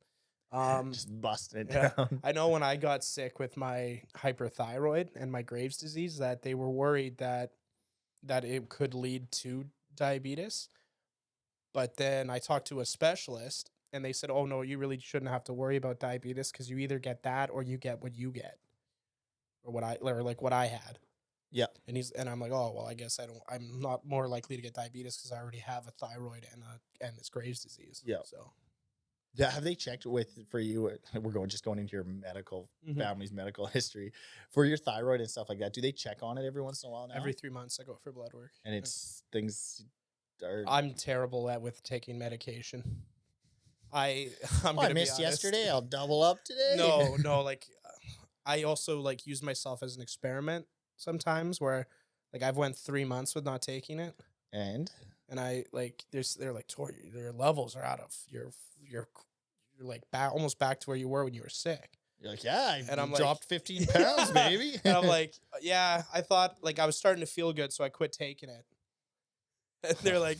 Just busting it Yeah. down. I know when I got sick with my hyperthyroid and my Graves' disease that they were worried that it could lead to diabetes. But then I talked to a specialist and they said, "Oh no, you really shouldn't have to worry about diabetes because you either get that or you get what you get." Or what I had. Yeah. And I'm like, "Oh, well, I guess I'm not more likely to get diabetes because I already have a thyroid and it's Graves' disease." Yeah. So, Yeah, have they checked for you? We're going into your family's medical history for your thyroid and stuff like that. Do they check on it every once in a while now? every 3 months I go for blood work. And it's things are. I'm terrible with taking medication. I'm I gonna be missed honest. yesterday. I'll double up today. No, like I also like use myself as an experiment sometimes where like I've went 3 months with not taking it. And I like they're like, "Torrie, your levels are out of you're like almost back to where you were when you were sick." you're like, yeah, And I'm dropped like, 15 pounds, baby. And I'm like, "Yeah, I thought like I was starting to feel good, so I quit taking it." And they're like,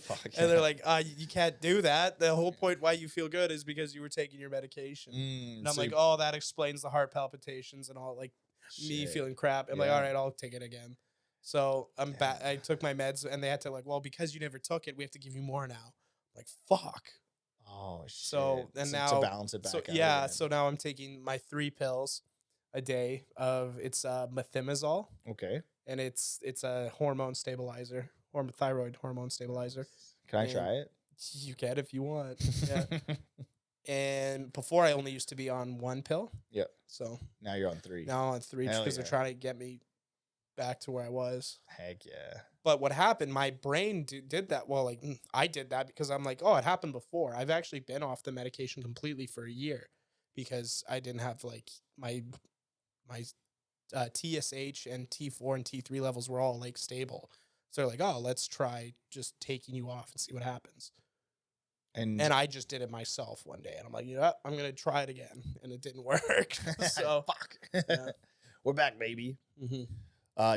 "You can't do that. The whole point why you feel good is because you were taking your medication." And I'm like, "Oh, that explains the heart palpitations and all, like me feeling crap." I'm like, "All right, I'll take it again." So I'm back. I took my meds, and they had to like, "Well, because you never took it, we have to give you more now." I'm like, fuck. Oh shit. So and now to balance it back out. yeah, again. so now I'm taking my 3 pills a day of methimazole, Okay. and it's a hormone stabilizer, or thyroid hormone stabilizer. Can I try it? You can if you want. Yeah. And before I only used to be on 1 pill. Yep. So Now you're on 3. now I'm on 3 Hell because they're yeah. trying to get me back to where I was. Heck yeah. But what happened, my brain did that. Well, like I did that because I'm like, oh, it happened before. I've actually been off the medication completely for a year because I didn't have like my TSH and T4 and T3 levels were all like stable. So they're like, oh, let's try just taking you off and see what happens. And I just did it myself one day, and I'm like, you know what? I'm gonna try it again, and it didn't work. So fuck. Yeah. We're back, baby. Mm-hmm.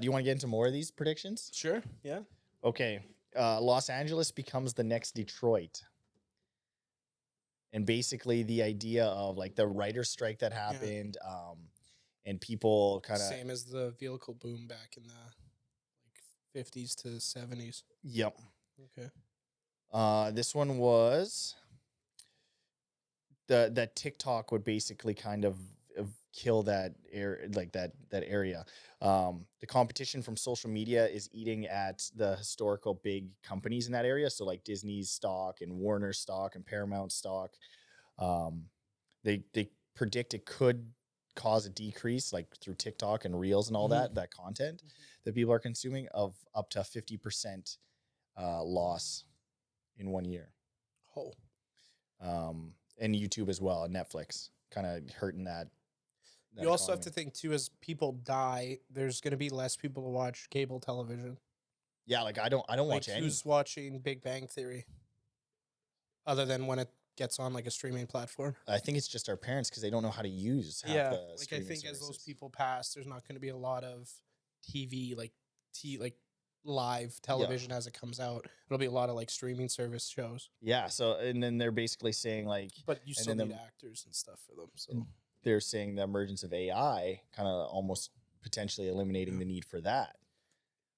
Do you want to get into more of these predictions? Sure. Yeah. Okay. Los Angeles becomes the next Detroit. And basally the idea of like the writer's strike that happened, and people kind of same as the vehicle boom back in the like 50s to 70s. Yep. Okay. This one was that TikTok would basically kind of kill that area. The competition from social media is eating at the historical big companies in that area. So like Disney's stock and Warner stock and Paramount stock. They predict it could cause a decrease like through TikTok and Reels and all that content that people are consuming of up to 50% loss in 1 year. Oh. And YouTube as well, and Netflix kind of hurting that. You also have to think too, as people die, there's going to be less people to watch cable television. Yeah, like I don't watch any. Who's watching Big Bang Theory? Other than when it gets on like a streaming platform. I think it's just our parents because they don't know how to use. Yeah, the like I think services. as those people pass, there's not going to be a lot of TV like live television as it comes out. It'll be a lot of like streaming service shows. Yeah. So and then they're basically saying like, but you still need actors and stuff for them. So they're saying the emergence of AI kind of almost potentially eliminating the need for that.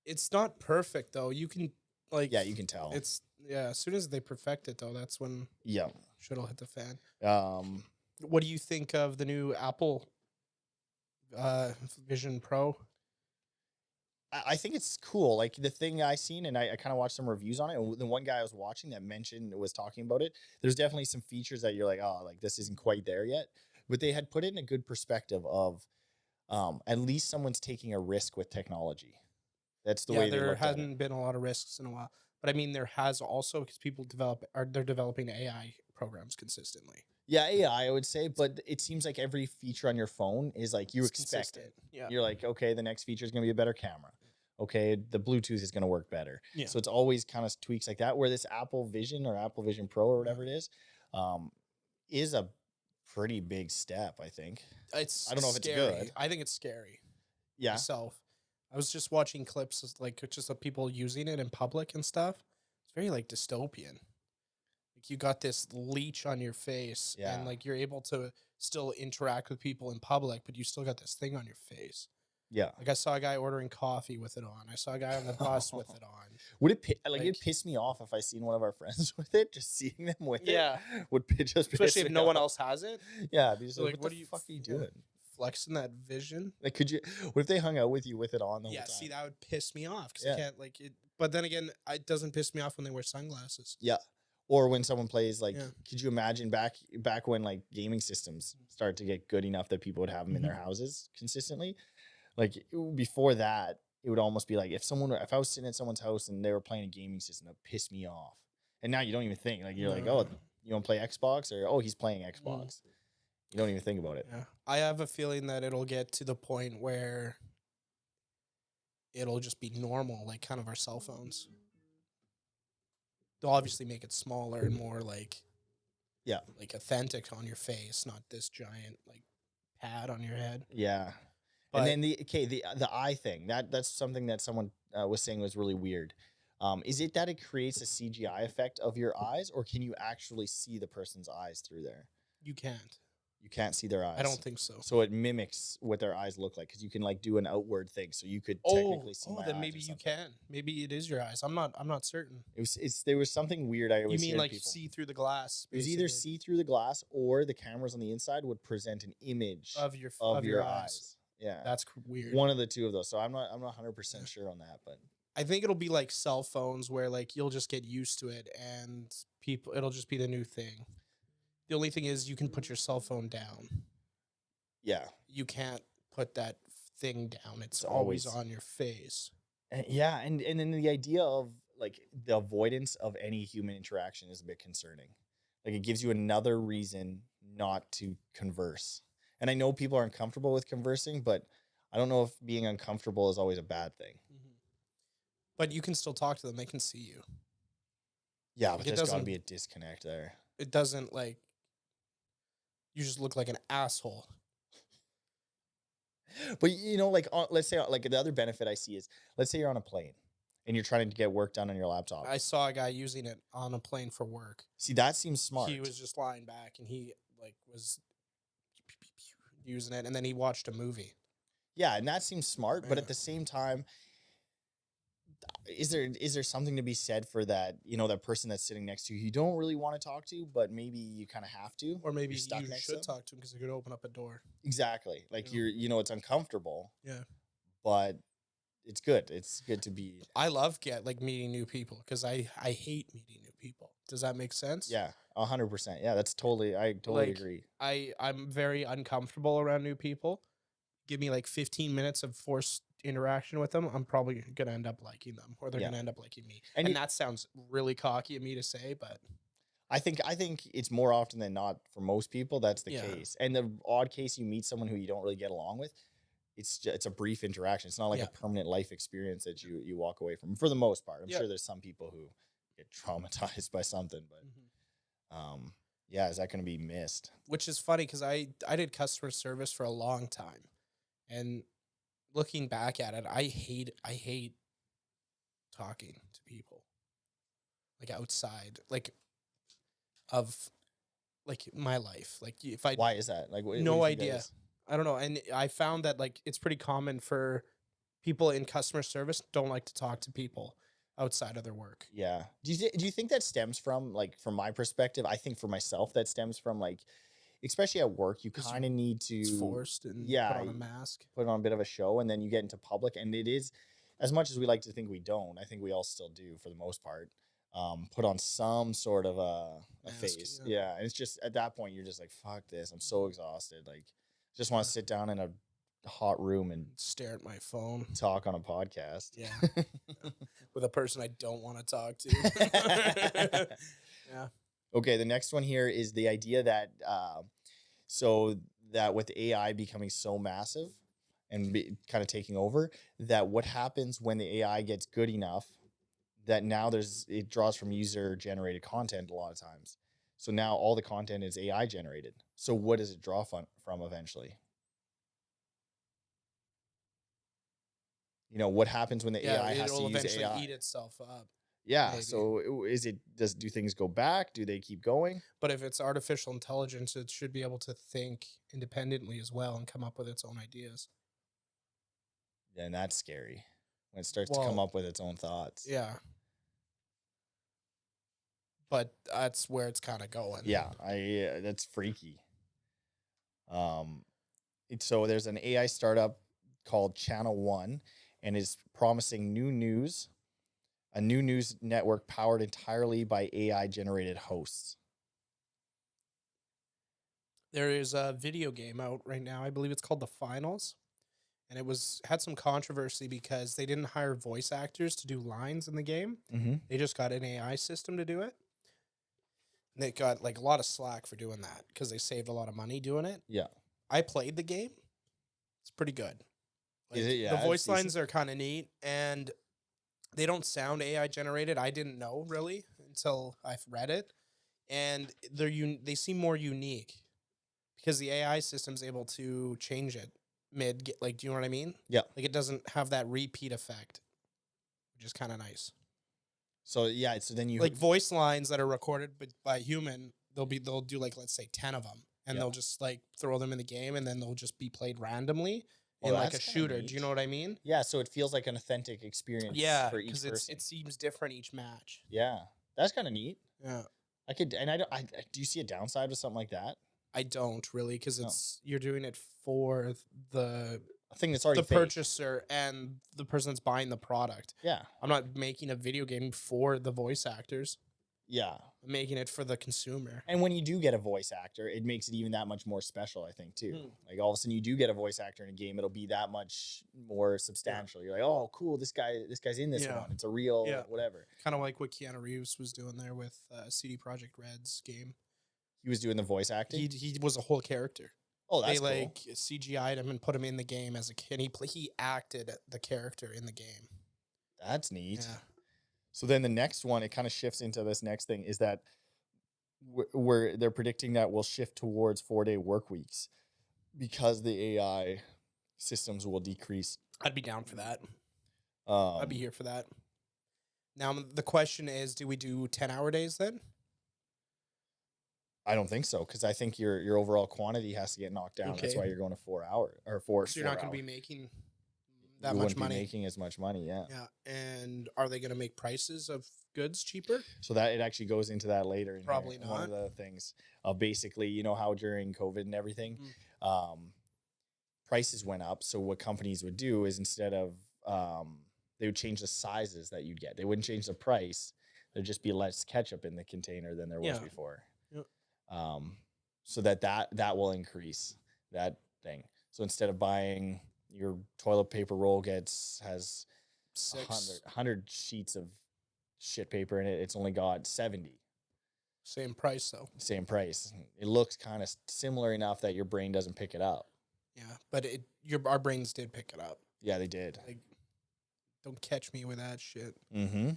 It's not perfect though. You can you can tell. It's as soon as they perfect it though, that's when shit'll hit the fan. What do you think of the new Apple Vision Pro? I think it's cool. Like the thing I seen, and I kind of watched some reviews on it. And the one guy I was watching that was talking about it. There's definitely some features that you're like, oh, like this isn't quite there yet. But they had put it in a good perspective of at least someone's taking a risk with technology. That's the way there hasn't been a lot of risks in a while. But I mean, there has also because people they're developing AI programs consistently. Yeah, AI, I would say, but it seems like every feature on your phone is like you expect it. Yeah. You're like, okay, the next feature is going to be a better camera. Okay, the Bluetooth is going to work better. Yeah. So it's always kind of tweaks like that. Where this Apple Vision or Apple Vision Pro or whatever it is a pretty big step, I think. I don't know if it's good. I think it's scary. Yeah. Myself. I was just watching clips of, like just of people using it in public and stuff. It's very like dystopian. Like like you got this leech on your face, Yeah. and like you're able to still interact with people in public, but you still got this thing on your face. Yeah. Like I saw a guy ordering coffee with it on. I saw a guy on the bus with it on. Would it like Like- it'd piss me off if I seen one of our friends with it? Just seeing them with Yeah. it would just piss Especially if me no one off. else has it. Yeah, because So, like, like, what the fuck are you yeah, doing? flexing that vision? Like, could you? What if they hung out with you with it on the whole Yeah, time? see, that would piss me off because Yeah. I can't like it. But then again, it doesn't piss me off when they wear sunglasses. Yeah. Or when someone plays, like, Yeah. could you imagine back when like gaming systems started to get good enough that people would have them in their houses consistently? Like before that, it would almost be like if I was sitting at someone's house and they were playing a gaming system, that pissed me off. And now you don't even think, like, you're like, oh, you want to play Xbox, or oh, he's playing Xbox. You don't even think about it. Yeah, I have a feeling that it'll get to the point where it'll just be normal, like kind of our cell phones. They'll obviously make it smaller and more like, Yeah. like authentic on your face, not this giant like pad on your head. Yeah. But And then the eye thing, that's something that someone was saying was really weird. Is it that it creates a CGI effect of your eyes, or can you actually see the person's eyes through there? you can't. You can't see their eyes. I don't think so. So it mimics what their eyes look like, because you can like do an outward thing, so you could technically see my then eyes maybe or you something. can. Maybe it is your eyes. I'm not certain. There was something weird. I You always mean hear like people. see through the glass? It was either basically, see through the glass, or the cameras on the inside would present an image of your eyes. Yeah, That's weird. one of the two of those. So I'm not 100% sure on that, but I think it'll be like cell phones where like you'll just get used to it and it'll just be the new thing. The only thing is you can put your cell phone down. yeah. You can't put that thing down. It's It's always always- on your face. Yeah, and then the idea of like the avoidance of any human interaction is a bit concerning. Like it gives you another reason not to converse. And I know people are uncomfortable with conversing, but I don't know if being uncomfortable is always a bad thing. But you can still talk to them. They can see you. Yeah, Like, but it there's got to doesn't- be a disconnect there. It doesn't like you just look like an asshole. But you know, like let's say like the other benefit I see is, let's say you're on a plane and you're trying to get work done on your laptop. I saw a guy using it on a plane for work. See, that seems smart. He was just lying back and he like was using it, and then he watched a movie. Yeah, and that seems smart, but Yeah. at the same time, is there something to be said for that, you know, that person that's sitting next to you don't really want to talk to, but maybe you kind of have to, Or maybe You're stuck you next to should them? talk to him because it could open up a door. Exactly. Like Yeah. it's uncomfortable, Yeah. but it's good. It's good to be. I love meeting new people because I hate meeting new people. Does that make sense? Yeah, 100%. Yeah, that's totally. I totally Like, agree. I'm very uncomfortable around new people. Give me like 15 minutes of forced interaction with them, I'm probably gonna end up liking them, or they're Yeah. gonna end up liking me. And And it- that sounds really cocky of me to say, but I think it's more often than not for most people that's the Yeah. case. And the odd case you meet someone who you don't really get along with, it's a brief interaction. It's not like Yeah. a permanent life experience that you walk away from. For the most part, I'm Yeah. sure there's some people who get traumatized by something, but yeah, is that going to be missed? which is funny because I did customer service for a long time, and looking back at it, I hate talking to people like outside, like of like my life. Like if I Why is that? Like, what do No you think that idea. is? I don't know, and I found that like it's pretty common for people in customer service don't like to talk to people outside of their work. Yeah. Do you think that stems from, like, from my perspective? I think for myself that stems from, like, especially at work, you 'Cause kind of need to It's forced and yeah, put on a mask. put on a bit of a show, and then you get into public, and it is, as much as we like to think we don't, I think we all still do for the most part, put on some sort of a Mask, face. yeah. Yeah. And it's just, at that point, you're just like, fuck this. I'm so exhausted. Like, just want to sit down in a hot room and Stare at my phone. talk on a podcast. Yeah. With a person I don't want to talk to. Yeah. Okay, the next one here is the idea that so that with AI becoming so massive and kind of taking over, that what happens when the AI gets good enough that now it draws from user generated content a lot of times. So now all the content is AI generated. So what does it draw from eventually? You know, what happens when the AI has to it'll use eventually AI? eat itself up. Yeah. Maybe. So do things go back? Do they keep going? But if it's artificial intelligence, it should be able to think independently as well and come up with its own ideas. Then that's scary when it starts to come Well, up with its own thoughts. yeah. But that's where it's kind of going. Yeah, that's freaky. So there's an AI startup called Channel One, and is promising a new news network powered entirely by AI generated hosts. There is a video game out right now. I believe it's called The Finals. And it had some controversy because they didn't hire voice actors to do lines in the game. Mm-hmm. They just got an AI system to do it. And they got like a lot of slack for doing that because they saved a lot of money doing it. Yeah. I played the game. It's pretty good. Is it? Yeah, the it's voice lines decent. are kind of neat, and they don't sound AI generated. I didn't know really until I've read it, and they seem more unique because the AI system's able to change it mid. Like, do you know what I mean? Yeah. Like, it doesn't have that repeat effect, which is kind of nice. So yeah, so then you Like voice lines that are recorded by human, they'll do like, let's say 10 of them, and Yeah. they'll just like throw them in the game, and then they'll just be played randomly Well, in like a that's kinda shooter. Do you neat. know what I mean? Yeah, so it feels like an authentic experience Yeah, for each because person. it seems different each match. Yeah, that's kind of neat. Yeah, I could, and I don't. Do you see a downside with something like that? I don't really because No. you're doing it for the A thing that's already the fake. purchaser and the person that's buying the product. Yeah, I'm not making a video game for the voice actors. yeah. I'm making it for the consumer. And when you do get a voice actor, it makes it even that much more special, I think, too. Like all of a sudden you do get a voice actor in a game, it'll be that much more substantial. You're like, oh, cool, this guy's in this one. It's a real whatever. Kind of like what Keanu Reeves was doing there with CD Projekt Red's game. He was doing the voice acting. He was a whole character. Oh, that's they cool. like CGI'd him and put him in the game as a kid. He acted the character in the game. That's neat. Yeah. So then the next one, it kind of shifts into this next thing is that where they're predicting that we'll shift towards 4-day work weeks because the AI systems will decrease. I'd be down for that. I'd be here for that. Now the question is, do we do 10-hour days then? I don't think so, because I think your overall quantity has to get knocked down. Okay. That's why you're going to 4 hour or 4. So you're not going to be making that you much wouldn't be money. making as much money, yeah. Yeah, and are they going to make prices of goods cheaper? So that it actually goes into that later. In Probably here. One of not. the things of basically, you know how during COVID and everything, prices went up. So what companies would do is instead of they would change the sizes that you'd get. They wouldn't change the price. There'd just be less ketchup in the container than there was before. Yep. So that will increase that thing. So instead of buying your toilet paper roll has 100 sheets of shit paper in it, it's only got 70. Same price though. Same price. It looks kind of similar enough that your brain doesn't pick it up. Yeah, but our brains did pick it up. Yeah, they did. Like, don't catch me with that shit. Mm-hmm.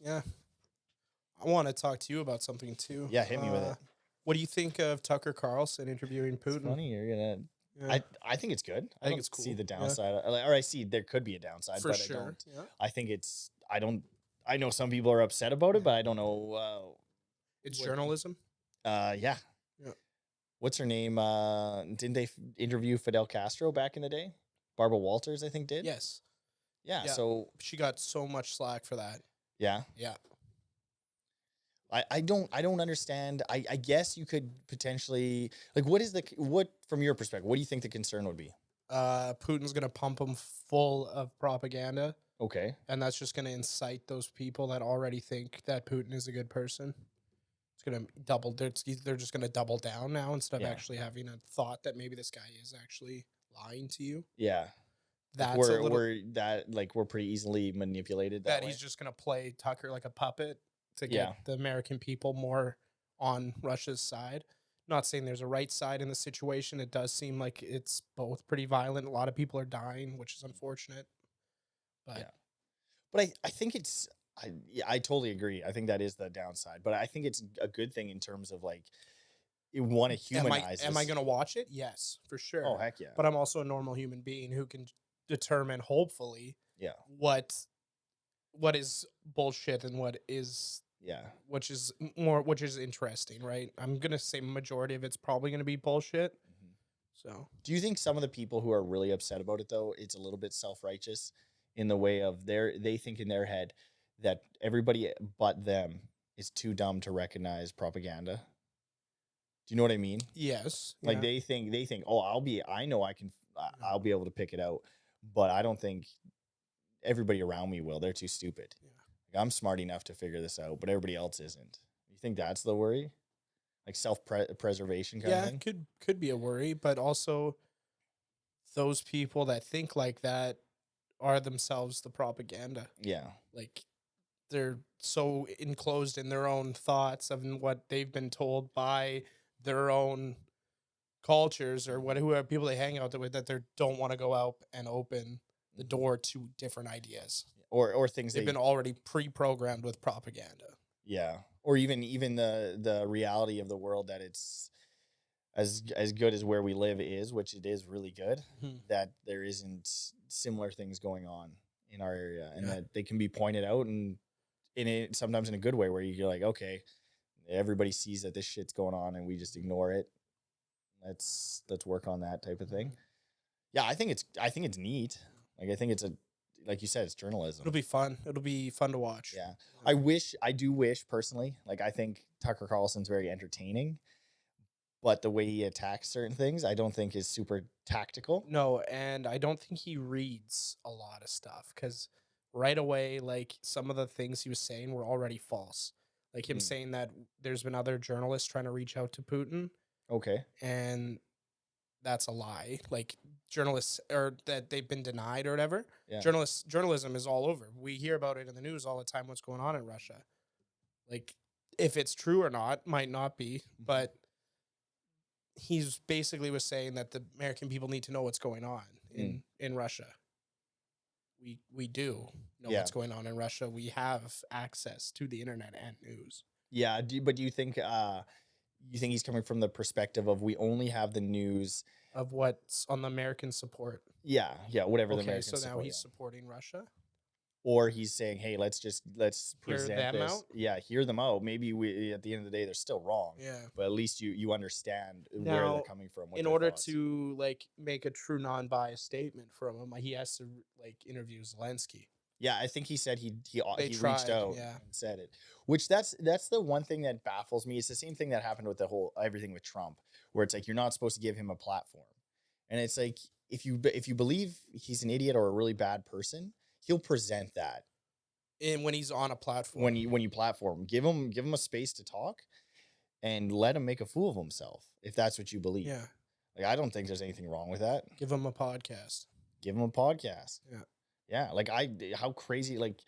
Yeah. I want to talk to you about something too. Yeah, hit me with it. What do you think of Tucker Carlson interviewing Putin? It's funny you're gonna. Yeah. I think it's good. I think don't it's cool. See the downside, or I see there could be a downside, For but sure. I don't. Yeah. I think it's. I don't. I know some people are upset about it, but I don't know. It's journalism. Yeah. Yeah. What's her name? Didn't they interview Fidel Castro back in the day? Barbara Walters, I think, did. Yes. Yeah. Yeah. So She got so much slack for that. yeah. Yeah. I don't understand. I guess you could potentially like what from your perspective, what do you think the concern would be? Putin's gonna pump them full of propaganda, Okay. and that's just gonna incite those people that already think that Putin is a good person. It's gonna double. They're just gonna double down now instead of Yeah. actually having a thought that maybe this guy is actually lying to you. Yeah. That's we're pretty easily manipulated that way. he's just gonna play Tucker like a puppet to get Yeah. the American people more on Russia's side. Not saying there's a right side in the situation. It does seem like it's both pretty violent. A lot of people are dying, which is unfortunate. But Yeah. But I think it's I totally agree. I think that is the downside. But I think it's a good thing in terms of like you want to humanize. am I going to watch it? Yes, for sure. Oh heck yeah. But I'm also a normal human being who can determine, hopefully, Yeah. what what is bullshit and what is Yeah. which is interesting, right? I'm gonna say majority of it's probably gonna be bullshit. Mhm. So Do you think some of the people who are really upset about it though, it's a little bit self-righteous in the way of they think in their head that everybody but them is too dumb to recognize propaganda? Do you know what I mean? yes, Like yeah, they think, "Oh, I know I'll be able to pick it out." But I don't think everybody around me will. They're too stupid. yeah. Like, I'm smart enough to figure this out, but everybody else isn't. You think that's the worry? Like self-preservation kind of Yeah, thing? could be a worry, but also those people that think like that are themselves the propaganda. Yeah. Like they're so enclosed in their own thoughts of what they've been told by their own cultures or what whoever people they hang out with that they don't want to go out and open the Mhm. door to different ideas. Or things They've they been already pre-programmed with propaganda. yeah. Or even the reality of the world that it's as good as where we live is, which it is really good, Mhm. that there isn't similar things going on in our area and Yeah. that they can be pointed out and in it sometimes in a good way where you're like, okay, everybody sees that this shit's going on and we just ignore it. Let's work on that type of thing. Mhm. Yeah, I think it's neat. Like I think it's a like you said, it's journalism. It'll be fun. It'll be fun to watch. Yeah. Yeah. I do wish personally, like I think Tucker Carlson's very entertaining, but the way he attacks certain things, I don't think is super tactical. No, and I don't think he reads a lot of stuff because right away, like some of the things he was saying were already false. Like him Mm, saying that there's been other journalists trying to reach out to Putin, okay. and that's a lie. Like journalists or that they've been denied or whatever. Yeah. Journalism is all over. We hear about it in the news all the time. What's going on in Russia? Like if it's true or not, might not be, Mhm. but he's basically was saying that the American people need to know what's going on Mm, in Russia. We do know yeah. what's going on in Russia. We have access to the internet and news Yeah. But do you think he's coming from the perspective of we only have the news? of what's on the American support. Yeah. Yeah. Whatever the Okay, Americans so now support. he's Yeah. supporting Russia. Or he's saying, hey, let's Hear present them this. out. Yeah, hear them out. Maybe we at the end of the day they're still wrong, Yeah. but at least you understand where they're Now, coming from. What in their order thoughts. to like make a true non-biased statement from him, he has to like interview Zelensky. Yeah, I think he said They he reached tried, out yeah. and said it. Which that's the one thing that baffles me. It's the same thing that happened with the whole everything with Trump, where it's like you're not supposed to give him a platform, and it's like if you believe he's an idiot or a really bad person, he'll present that And when he's on a platform, when you platform him. Give him a space to talk and let him make a fool of himself if that's what you believe. yeah, Like I don't think there's anything wrong with that. give him a podcast. Give him a podcast. Yeah. Yeah, like how crazy like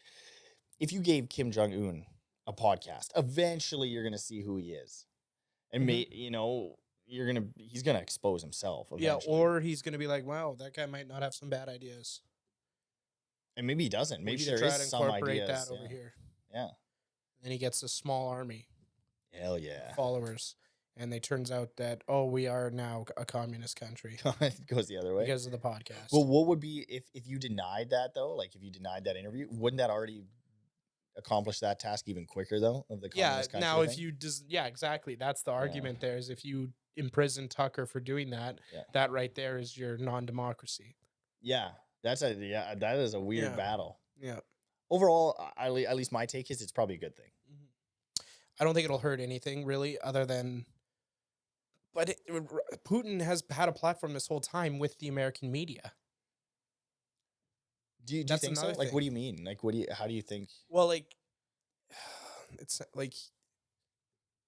if you gave Kim Jong Un a podcast, eventually you're gonna see who he is, and Mhm. he's gonna expose himself Yeah, eventually. or he's gonna be like, "Wow, that guy might not have some bad ideas. And maybe he doesn't. We Maybe should there try is to some incorporate ideas. that over Yeah, here." yeah. And he gets a small army Hell yeah. of followers, and it turns out that we are now a communist country It goes the other way. because of the podcast. Well, what would be if you denied that though? Like if you denied that interview, wouldn't that already accomplish that task even quicker though of the Yeah, communist country now if thing? you yeah, exactly. That's the Yeah. argument there is if you imprison Tucker for doing that, Yeah. that right there is your non-democracy. Yeah, that is a weird Yeah. battle. Yeah. Overall, at least my take is it's probably a good thing. I don't think it'll hurt anything really other than but Putin has had a platform this whole time with the American media. Do you That's think so? another Like, what do thing. you mean? Like, how do you think? Well, like it's like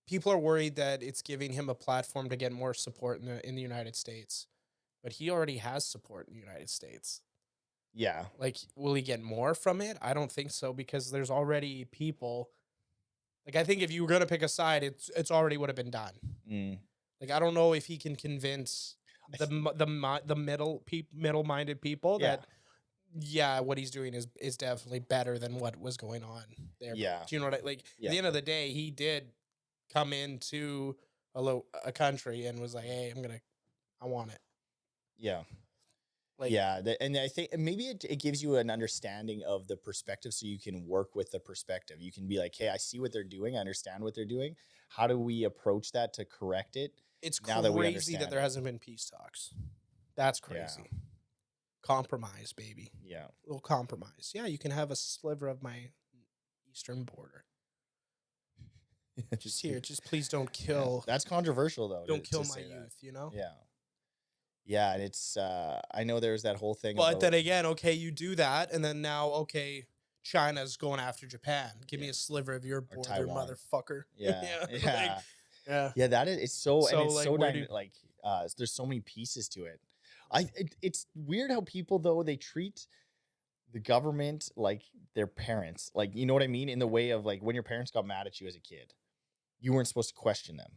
people are worried that it's giving him a platform to get more support in the United States. But he already has support in the United States. Yeah, Like, will he get more from it? I don't think so because there's already people. Like, I think if you were gonna pick a side, it's already would have been done. mm. Like, I don't know if he can convince I the th- the middle minded people Yeah. that what he's doing is definitely better than what was going on there. Yeah. Do you know what I like? Yeah. At the end of the day, he did come into a country and was like, "Hey, I want it." Yeah. Like, yeah, and I think maybe it gives you an understanding of the perspective, so you can work with the perspective. You can be like, hey, I see what they're doing. I understand what they're doing. How do we approach that to correct it? it's Now that we crazy that understand there it. hasn't been peace talks. That's Yeah. crazy. Compromise, baby. Yeah. A little compromise. Yeah, you can have a sliver of my eastern border. Just here. Just please don't kill. That's controversial though. Don't to kill my say that. youth, you know? Yeah. Yeah, and it's I know there's that whole thing. But about, then again, okay, you do that, and then now, okay, China's going after Japan. Give me a sliver of your border, Taiwan. motherfucker. yeah, yeah. yeah, Like, yeah. yeah. That is it's so, So, and it's like, so where do- like there's so many pieces to it. It's weird how people though they treat the government like their parents, like you know what I mean, in the way of like when your parents got mad at you as a kid, you weren't supposed to question them.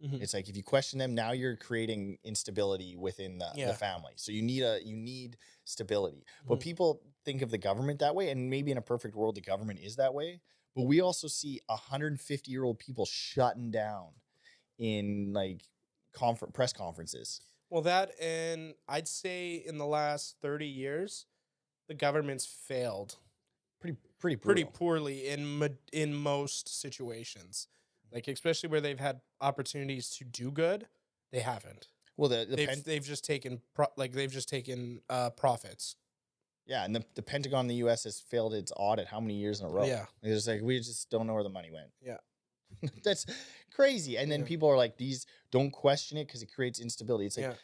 Mhm. It's like if you question them, now you're creating instability within the family. So you need stability. But Mhm. people think of the government that way, and maybe in a perfect world, the government is that way. But we also see 150-year-old people shutting down in like press conferences. Well, that, and I'd say in the last 30 years, the government's failed Pretty pretty brutal. poorly in most situations. Like, especially where they've had opportunities to do good, they haven't. Well, They've just taken profits. yeah, and the Pentagon in the U.S. has failed its audit how many years in a row? Yeah. It's like we just don't know where the money went. Yeah. That's crazy. And then Yeah. people are like, these don't question it because it creates instability. It's like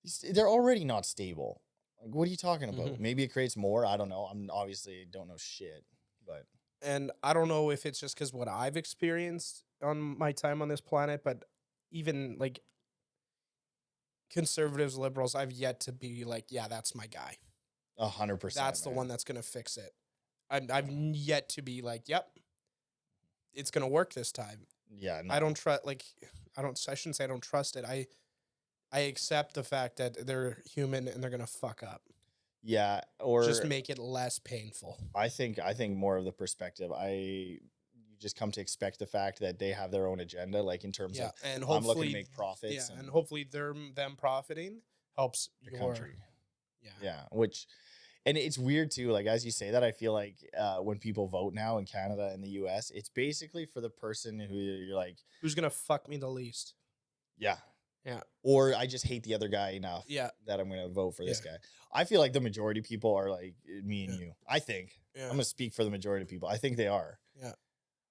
Yeah. they're already not stable. Like, what are you talking about? Mhm. Maybe it creates more. I don't know. I'm obviously don't know shit, but And I don't know if it's just because what I've experienced on my time on this planet, but even like conservatives, liberals, I've yet to be like, yeah, that's my guy. 100%. That's the one that's gonna fix it. I've yet to be like, yep, it's gonna work this time. Yeah, no. I don't trust. Like, I shouldn't say I don't trust it. I accept the fact that they're human and they're gonna fuck up. Yeah, or Just make it less painful. I think more of the perspective. You just come to expect the fact that they have their own agenda, like in terms Yeah, of and I'm looking hopefully to make profits. Yeah, and hopefully them profiting helps the your country. Yeah. Yeah, which, and it's weird too. Like as you say that, I feel like when people vote now in Canada and the U.S., it's basically for the person who you're like, Who's gonna fuck me the least? yeah, Yeah. or I just hate the other guy enough, Yeah. that I'm gonna vote for this Yeah. guy. I feel like the majority of people are like me and Yeah. you. I think Yeah. I'm gonna speak for the majority of people. I think they are. Yeah.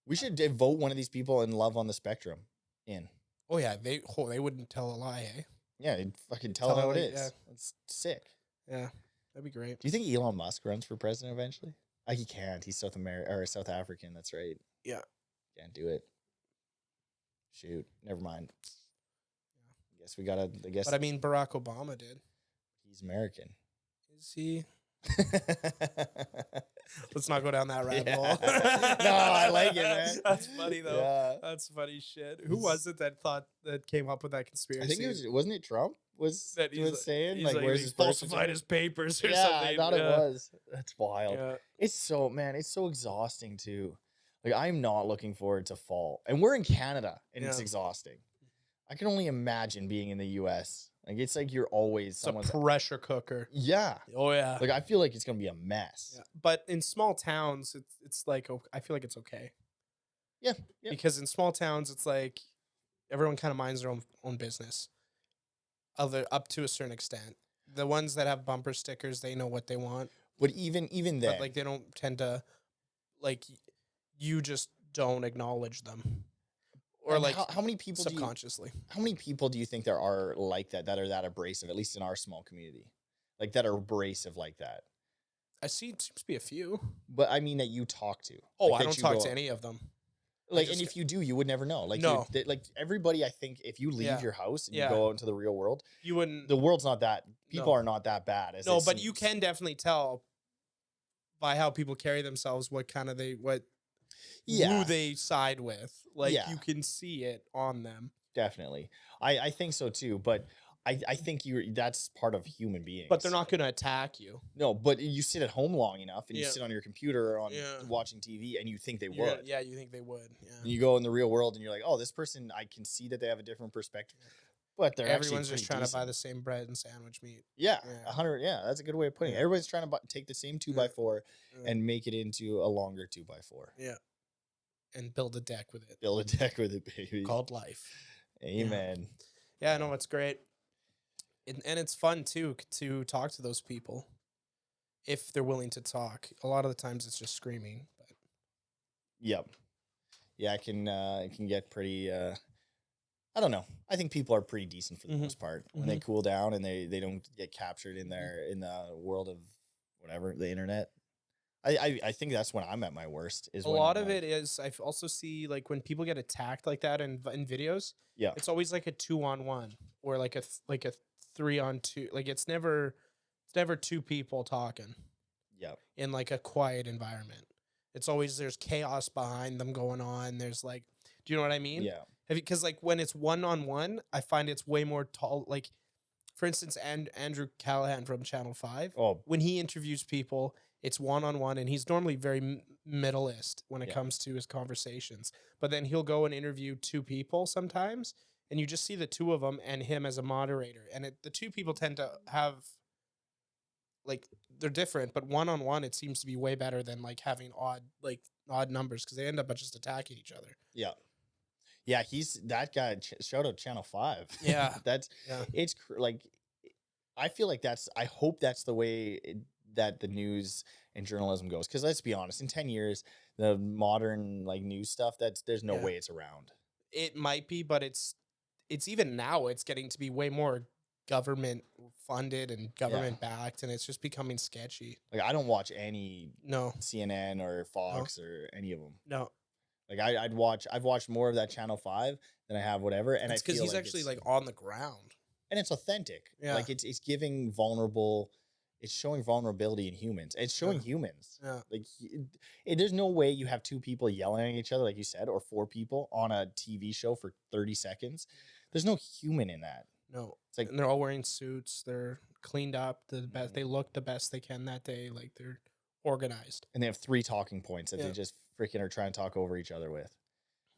We should vote one of these people in Love on the Spectrum in. Oh yeah, they wouldn't tell a lie, eh? Yeah, they'd fucking tell it how it like, is. yeah. It's sick. Yeah, that'd be great. Do you think Elon Musk runs for president eventually? He can't. He's South American or South African. That's right. Yeah. Can't do it. Shoot. Never mind. I guess we gotta. I guess But I mean, Barack Obama did. he's American. Is he? Let's not go down that rabbit Yeah. hole. No, I like it, man. That's funny though. Yeah. That's funny shit. Who was it that came up with that conspiracy? I think wasn't it Trump was That he's saying he's like where's he his birth falsified his certificate? papers or Yeah, something. I thought it was. That's wild. Yeah. It's so exhausting too. Like I'm not looking forward to fall. And we're in Canada and it's Yeah. exhausting. I can only imagine being in the US. Like it's like you're always It's someone's a pressure cooker. yeah. Oh yeah. Like I feel like it's gonna be a mess. Yeah. But in small towns, it's like I feel like it's okay. Yeah. Yeah. Because in small towns, it's like everyone kind of minds their own business. Up to a certain extent. The ones that have bumper stickers, they know what they want. But even then, But like they don't tend to, like, you just don't acknowledge them. Or and like how many people subconsciously. how many people do you think there are like that are that abrasive, at least in our small community? Like that are abrasive like that. I see it seems to be a few. But I mean that you talk to. Oh, Like, I that don't you talk go- to any of them. Like, just and if you do, you would never know. Like, No. like everybody, I think, if you leave Yeah. your house and Yeah. you go out into the real world, You wouldn't. the world's not that. People No. are not that bad. As No, it but you seems. can definitely tell by how people carry themselves what kind of Yeah, who they side with. Like Yeah. you can see it on them. definitely. I think so too. But I think that's part of human beings. But they're not going to attack you. No, but you sit at home long enough and you Yeah. sit on your computer on Yeah. watching TV and you think they You're- would. Yeah, you think they would. Yeah. And you go in the real world and you're like, oh, this person, I can see that they have a different perspective. but they're Everyone's actually just trying to buy decent. the same bread and sandwich meat. Yeah, Yeah. 100. Yeah, that's a good way of putting it. Yeah. Everybody's trying to take the same 2x4 Yeah. and make it into a longer 2x4. Yeah. And build a deck with it. Build a deck with it, baby. Called life. Amen. Yeah, no, it's great. And it's fun too to talk to those people if they're willing to talk. A lot of the times it's just screaming. But Yep. Yeah, it can get pretty. I don't know. I think people are pretty decent for the most part when they cool down and they don't get captured in in the world of whatever, the internet. I think that's when I'm at my worst. Is a when lot I'm of like, it is. I also see like when people get attacked like that in videos. Yeah. It's always like a 2-on-1 or like a 3-on-2. Like it's never two people talking. Yeah. In like a quiet environment. It's always there's chaos behind them going on. There's like, do you know what I mean? Yeah. Because like when it's 1-on-1, I find it's way more tall. Like, for instance, Andrew Callahan from Channel 5. Oh, when he interviews people, it's 1-on-1, and he's normally very middleist when it comes to his conversations. But then he'll go and interview two people sometimes, and you just see the two of them and him as a moderator. And the two people tend to have, like, they're different, but 1-on-1, it seems to be way better than like having odd numbers because they end up just attacking each other. Yeah. Yeah, he's that guy. Shout out Channel 5. Yeah. It's like, I feel like I hope that's the way that the news and journalism goes. Because let's be honest, in 10 years, the modern like news stuff, there's no way it's around. It might be, but it's even now, it's getting to be way more government funded and government backed, and it's just becoming sketchy. Like, I don't watch any No CNN or Fox or any of them. No. Like, I've watched more of that Channel 5 than I have whatever. And it's because he's actually like on the ground. And it's authentic. Yeah. Like it's giving it's showing vulnerability in humans. It's showing humans. Yeah. Like there's no way you have two people yelling at each other, like you said, or four people on a TV show for 30 seconds. There's no human in that. No. It's like, and they're all wearing suits. They're cleaned up the best. They look the best they can that day. Like they're organized. And they have 3 talking points that they just freaking are trying to talk over each other with.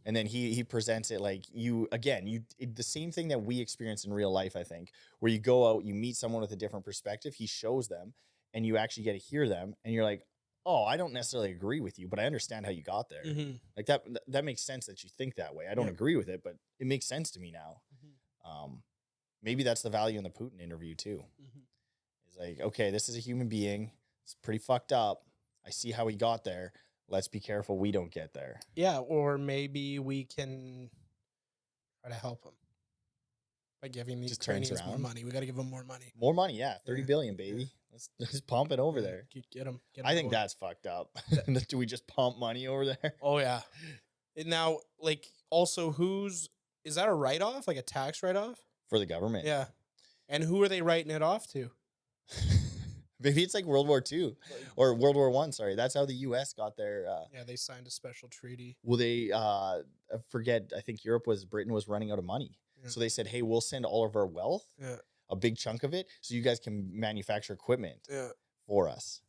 And then he presents it like the same thing that we experience in real life, I think, where you go out, you meet someone with a different perspective, he shows them, and you actually get to hear them, and you're like, oh, I don't necessarily agree with you, but I understand how you got there. Mm-hmm. Like that makes sense that you think that way. I don't agree with it, but it makes sense to me now. Mm-hmm. Maybe that's the value in the Putin interview too. Mm-hmm. It's like, okay, this is a human being. It's pretty fucked up. I see how he got there. Let's be careful we don't get there. Yeah, or maybe we can try to help him by giving these Ukrainians more money. We got to give them more money. More money, yeah. 30 billion, baby. Let's pump it over there. Get them. I think that's fucked up. Do we just pump money over there? Oh, yeah. And now, like, also, is that a write-off? Like a tax write-off? For the government. Yeah. And who are they writing it off to? Maybe it's like World War II or World War I. Sorry, that's how the U.S. got their. They signed a special treaty. Well, they forget. I think Britain was running out of money, so they said, "Hey, we'll send all of our wealth, a big chunk of it, so you guys can manufacture equipment for us."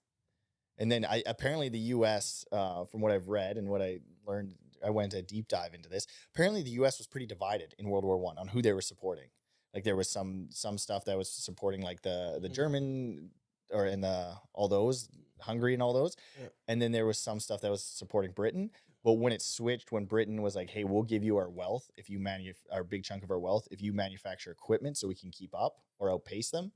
And then apparently the U.S. From what I've read and what I learned, I went a deep dive into this. Apparently, the U.S. was pretty divided in World War I on who they were supporting. Like there was some stuff that was supporting like the German. Or in all those Hungary and all those, and then there was some stuff that was supporting Britain. But when it switched, when Britain was like, "Hey, we'll give you our wealth if you our big chunk of our wealth if you manufacture equipment so we can keep up or outpace them,"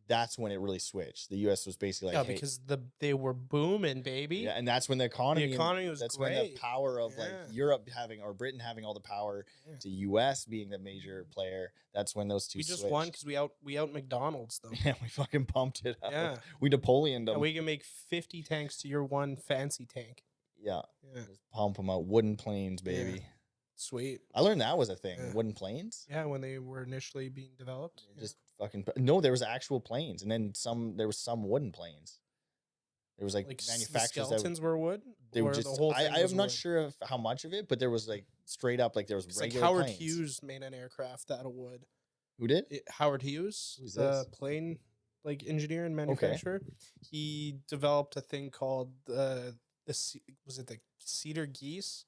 that's when it really switched. The U.S. was basically like, because they were booming, baby. Yeah, and that's when the economy was that's great. When the power of like Europe or Britain having all the power to U.S. being the major player. That's when those two. We just won because we out McDonald's them. Yeah, we fucking pumped it up. Yeah, we Napoleoned them. And we can make 50 tanks to your one fancy tank. Yeah, just pump them out. Wooden planes, baby. Yeah. Sweet. I learned that was a thing. Wooden planes. Yeah, when they were initially being developed. Just fucking there was actual planes, and then there was some wooden planes. There was like manufacturers. The skeletons were wood. They were just. I'm not sure of how much of it, but there was like straight up like there was regular. Like Howard planes. Hughes made an aircraft out of wood. Who did? Howard Hughes, Who's the plane engineer and manufacturer. Okay. He developed a thing called was it the cedar geese?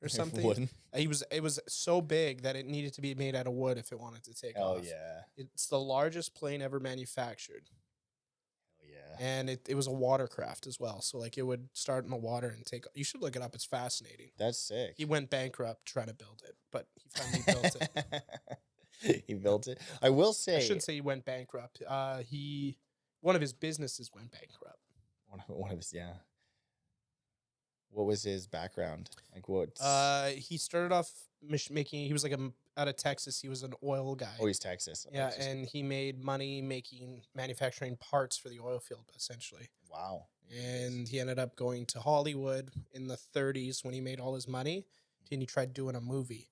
or something. Wooden. It was so big that it needed to be made out of wood if it wanted to take Oh off. yeah. It's the largest plane ever manufactured. Oh yeah. And it was a watercraft as well. So like it would start in the water and take. You should look it up. It's fascinating. That's sick. He went bankrupt trying to build it, but he finally built it. He built it. I will say. I shouldn't say he went bankrupt. One of his businesses went bankrupt. One of his, yeah. What was his background? Like what? He started off making. He was like out of Texas. He was an oil guy. Oh, he's Texas. Yeah, and he made money manufacturing parts for the oil field, essentially. Wow. And he ended up going to Hollywood in the 30s when he made all his money. And he tried doing a movie.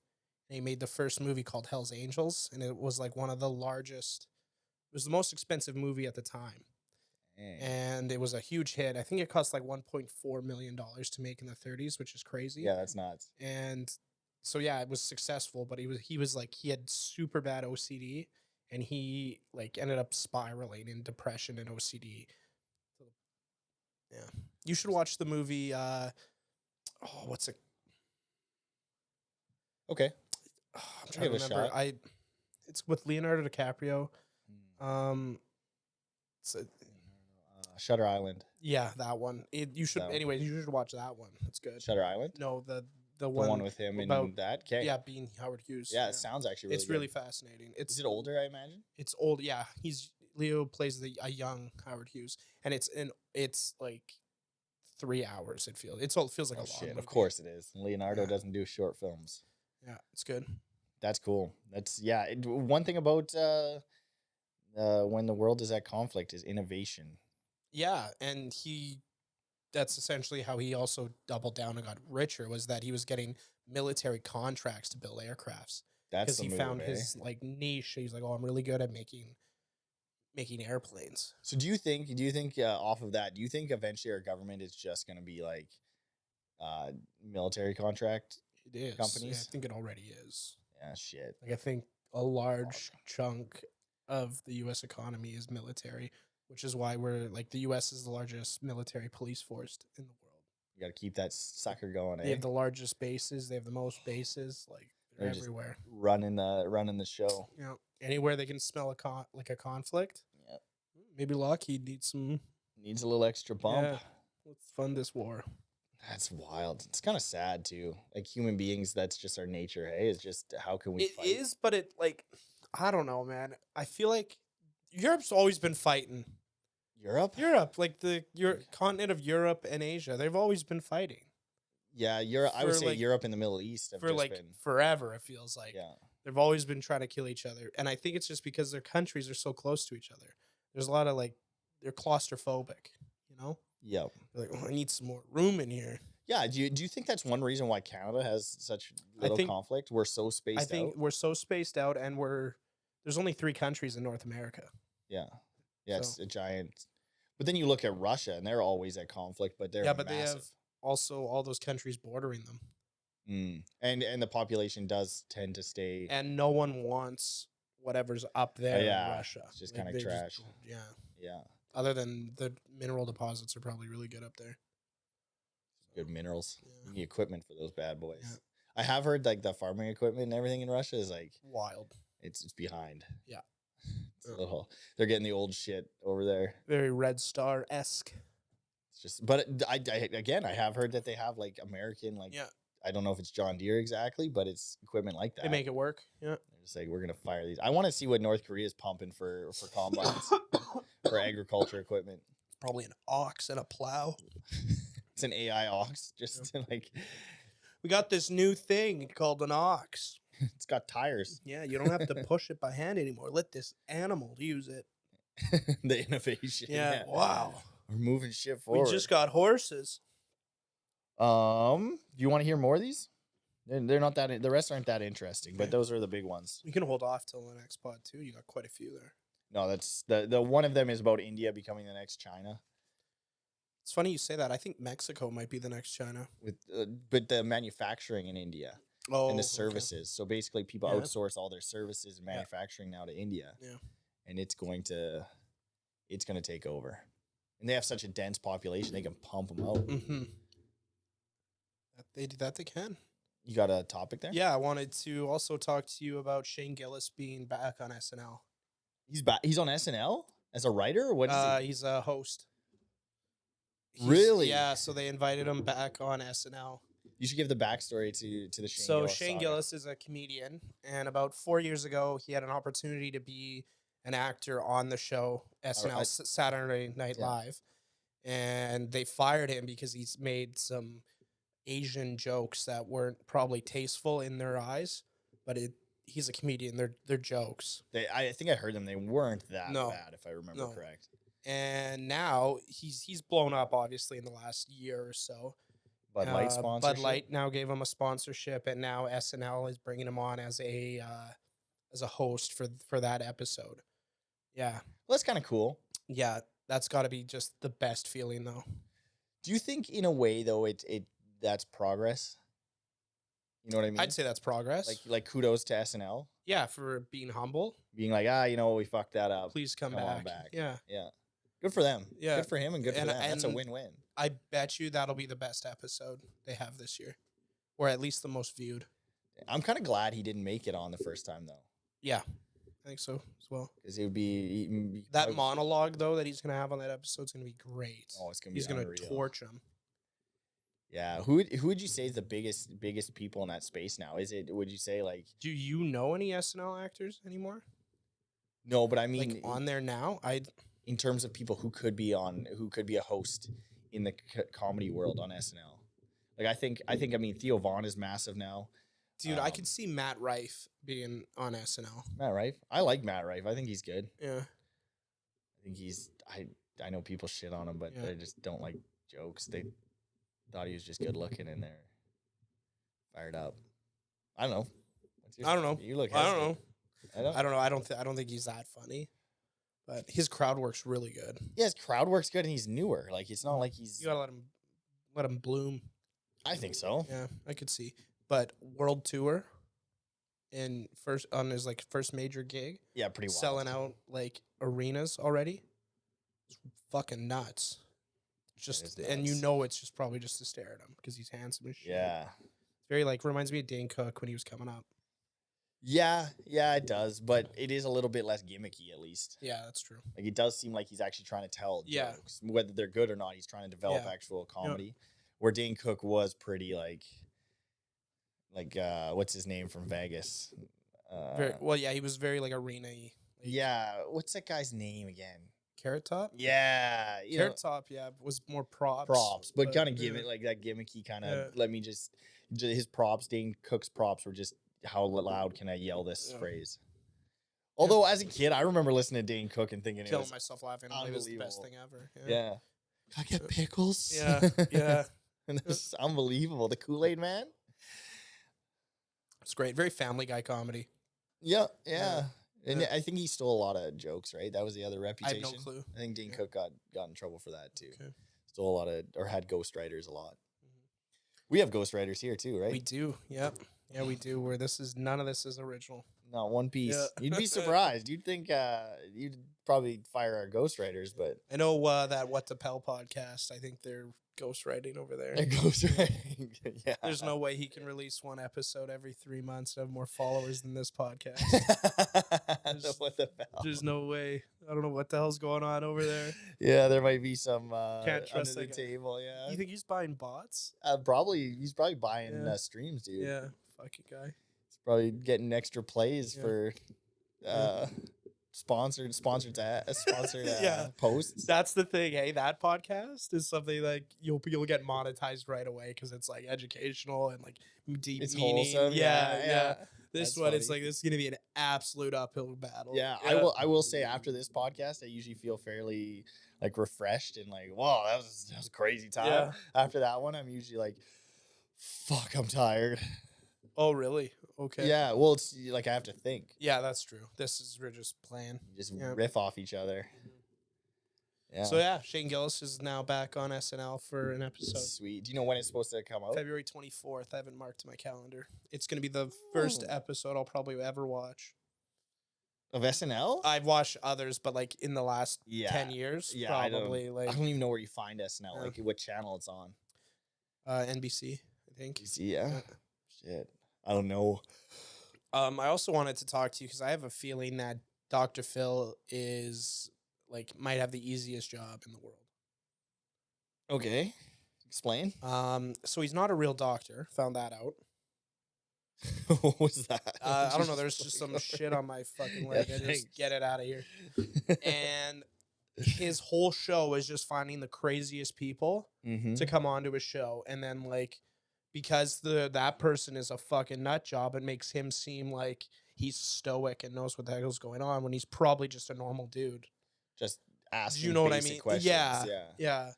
And he made the first movie called Hell's Angels, and it was like one of the largest. It was the most expensive movie at the time. Dang. And it was a huge hit. I think it cost like $1.4 million to make in the 30s, which is crazy. Yeah, that's nuts. And so yeah, it was successful, but he was like he had super bad OCD, and he like ended up spiraling in depression and OCD. So, yeah, you should watch the movie. What's it? Okay. I'm trying to remember. It's with Leonardo DiCaprio. Shutter Island. Yeah, that one. You should. Anyways, you should watch that one. It's good. Shutter Island. No, the one. The one with him about, in that. Okay. Yeah, being Howard Hughes. Yeah, it sounds actually really. It's good. really fascinating. Is it older? I imagine. It's old. Yeah, Leo plays a young Howard Hughes, and it's like 3 hours. It feels like a long shit. movie. Of course it is. Leonardo doesn't do short films. Yeah, it's good. That's cool. One thing about when the world is at conflict is innovation. Yeah, and that's essentially how he also doubled down and got richer, was that he was getting military contracts to build aircrafts. That's because he found his like niche. He's like, oh, I'm really good at making airplanes. So do you think off of that, do you think eventually our government is just going to be like military contract companies? Yeah, I think it already is. Yeah, shit. Like I think a large chunk of the U.S. economy is military, which is why we're like the U.S. is the largest military police force in the world. You got to keep that sucker going. They have the largest bases. They have the most bases. Like they're everywhere, running the show. You know, anywhere they can smell a conflict. Yeah, maybe Lockheed needs a little extra bump. Yeah. Let's fund this war. That's wild. It's kind of sad too. Like human beings, that's just our nature. Hey, it's just how can we? It is, but it like I don't know, man. I feel like Europe's always been fighting. Europe, like the continent of Europe and Asia, they've always been fighting. Yeah, Europe. I would say Europe and the Middle East have just been forever. It feels like yeah. They've always been trying to kill each other, and I think it's just because their countries are so close to each other. There's a lot of they're claustrophobic, you know. Yeah. They're like, oh, I need some more room in here. Yeah. Do you think that's one reason why Canada has such little conflict? We're so spaced out. I think we're so spaced out, and there's only 3 countries in North America. Yeah. Yeah, so. It's a giant. But then you look at Russia, and they're always at conflict, but they're massive. They have also all those countries bordering them. And the population does tend to stay. And no one wants whatever's up there in Russia. It's just kind of trash. Yeah. Other than the mineral deposits are probably really good up there. Good minerals. Yeah. You need equipment for those bad boys. Yeah. I have heard like the farming equipment and everything in Russia is like wild. It's behind. Yeah. It's a little. They're getting the old shit over there. Very Red Star-esque. It's just, but I have heard that they have like American I don't know if it's John Deere exactly, but it's equipment like that. They make it work. Yeah. They're just like, we're gonna fire these. I want to see what North Korea is pumping for combines for agriculture equipment. Probably an ox and a plow. It's an AI ox, just like. We got this new thing called an ox. It's got tires. Yeah, you don't have to push it by hand anymore. Let this animal use it. The innovation. Yeah. Wow. We're moving shit forward. We just got horses. Do you want to hear more of these? They're not that. The rest aren't that interesting, but those are the big ones. We can hold off till the next pod too. You got quite a few there. No, that's the one of them is about India becoming the next China. It's funny you say that. I think Mexico might be the next China but the manufacturing in India and the services. Okay. So basically, people outsource all their services and manufacturing now to India. Yeah, and it's going to take over. And they have such a dense population; they can pump them out. Mm-hmm. They can. You got a topic there? Yeah, I wanted to also talk to you about Shane Gillis being back on SNL. He's back. He's on SNL as a writer. Or what is he? He's a host. Really? Yeah, so they invited him back on SNL. You should give the backstory to the Shane So Gillis Shane saga. Gillis is a comedian, and about 4 years ago, he had an opportunity to be an actor on the show SNL, Saturday Night Live, and they fired him because he's made some Asian jokes that weren't probably tasteful in their eyes, but he's a comedian. They're jokes. I think I heard them. They weren't that No. bad, if I remember correct. And now he's blown up, obviously, in the last year or so. Bud Light sponsorship. Bud Light now gave him a sponsorship, and now SNL is bringing him on as a host for that episode. Yeah, Well, that's kind of cool. yeah, that's got to be just the best feeling, though. Do you think, in a way, though, that's progress? You know what I mean? I'd say that's progress. Like kudos to SNL Yeah, for being humble. being like, we fucked that up. Please come on back. Yeah, Yeah. Good for them. Yeah. Good for him and good for them. That's a and win-win. I bet you that'll be the best episode they have this year, or at least the most viewed. I'm kind of glad he didn't make it on the first time, though. Yeah, I think so as well. Because it would be... That monologue, though, that he's going to have on that episode is going to be great. Oh, it's going to be He's going to torch him. Yeah. Who would you say is the biggest people in that space now? Would you say, like... Do you know any SNL actors anymore? No, but I mean... Like, on there now? In terms of people who could be a host in the comedy world on SNL. Like, I think, Theo Vaughn is massive now. Dude, I could see Matt Rife being on SNL. Matt Rife? I like Matt Rife. I think he's good. Yeah. I think I know people shit on him, but they just don't like jokes. They thought he was just good looking and they're fired up. I don't know. I don't know. You look I don't know. I don't know. I don't think he's that funny. But his crowd work's really good. Yeah, his crowd work's good and he's newer. Like, it's not like he's... You gotta let him bloom. I think so. Yeah, I could see. But world tour and on his like first major gig. Yeah, pretty wild. Selling out like arenas already. It's fucking nuts. Just and you know it's just probably just to stare at him because he's handsome as shit. Yeah. It's very like reminds me of Dane Cook when he was coming up. Yeah, it does, but it is a little bit less gimmicky, at least. Yeah, that's true. Like, it does seem like he's actually trying to tell jokes, whether they're good or not. He's trying to develop actual comedy. Where Dane Cook was pretty like what's his name from Vegas? He was very like arena-y. Yeah, what's that guy's name again? Carrot Top? Yeah, Carrot Top, was more props. But kind of give it like that gimmicky kind of. Let me just his props. Dane Cook's props were just how loud can I yell this phrase? Although as a kid, I remember listening to Dane Cook and thinking killing myself laughing. It was the best thing ever. Yeah. Can I get pickles? Yeah. And this is unbelievable. The Kool-Aid Man. It's great. Very Family Guy comedy. Yeah. And I think he stole a lot of jokes, right? That was the other reputation. I have no clue. I think Dane Cook got in trouble for that too. Okay. Stole a lot of, or had ghostwriters a lot. We have ghostwriters here too, right? We do. Yep. Yeah, we do. Where none of this is original. Not one piece. Yeah. You'd be surprised. You'd think you'd probably fire our ghostwriters, but I know that What the Pelle podcast. I think they're ghostwriting over there. ghostwriting. Yeah. There's no way he can release one episode every 3 months and have more followers than this podcast. What the hell? There's no way. I don't know what the hell's going on over there. Yeah, there might be some Can't trust under the table. Yeah, You think he's buying bots? He's probably buying streams, dude. Yeah, fucking guy. He's probably getting extra plays for sponsored posts. That's the thing. Hey, that podcast is something like you'll get monetized right away because it's like educational and like deep It's meaning. wholesome. Yeah. This That's one, funny. it's like this is gonna be an absolute uphill battle. Yeah, I will say after this podcast, I usually feel fairly like refreshed and like, wow, that was a crazy time. Yeah. After that one, I'm usually like, fuck, I'm tired. Oh, really? Okay. Yeah. Well, it's like I have to think. Yeah, that's true. We're just playing. Just riff off each other. Yeah. So yeah, Shane Gillis is now back on SNL for an episode. Sweet. Do you know when it's supposed to come out? February 24th. I haven't marked my calendar. It's going to be the first episode I'll probably ever watch. Of SNL? I've watched others, but like in the last 10 years, probably. I don't even know where you find SNL, like what channel it's on. NBC, I think. NBC, yeah. Shit. I don't know. I also wanted to talk to you because I have a feeling that Dr. Phil is like might have the easiest job in the world. Okay. Explain. So he's not a real doctor. Found that out. What was that? I don't know. There's just some shit on my fucking leg. I just get it out of here. And his whole show is just finding the craziest people to come onto his show, and then like because that person is a fucking nut job, it makes him seem like he's stoic and knows what the hell's going on when he's probably just a normal dude. Just asking you know what I basic mean? questions. Yeah.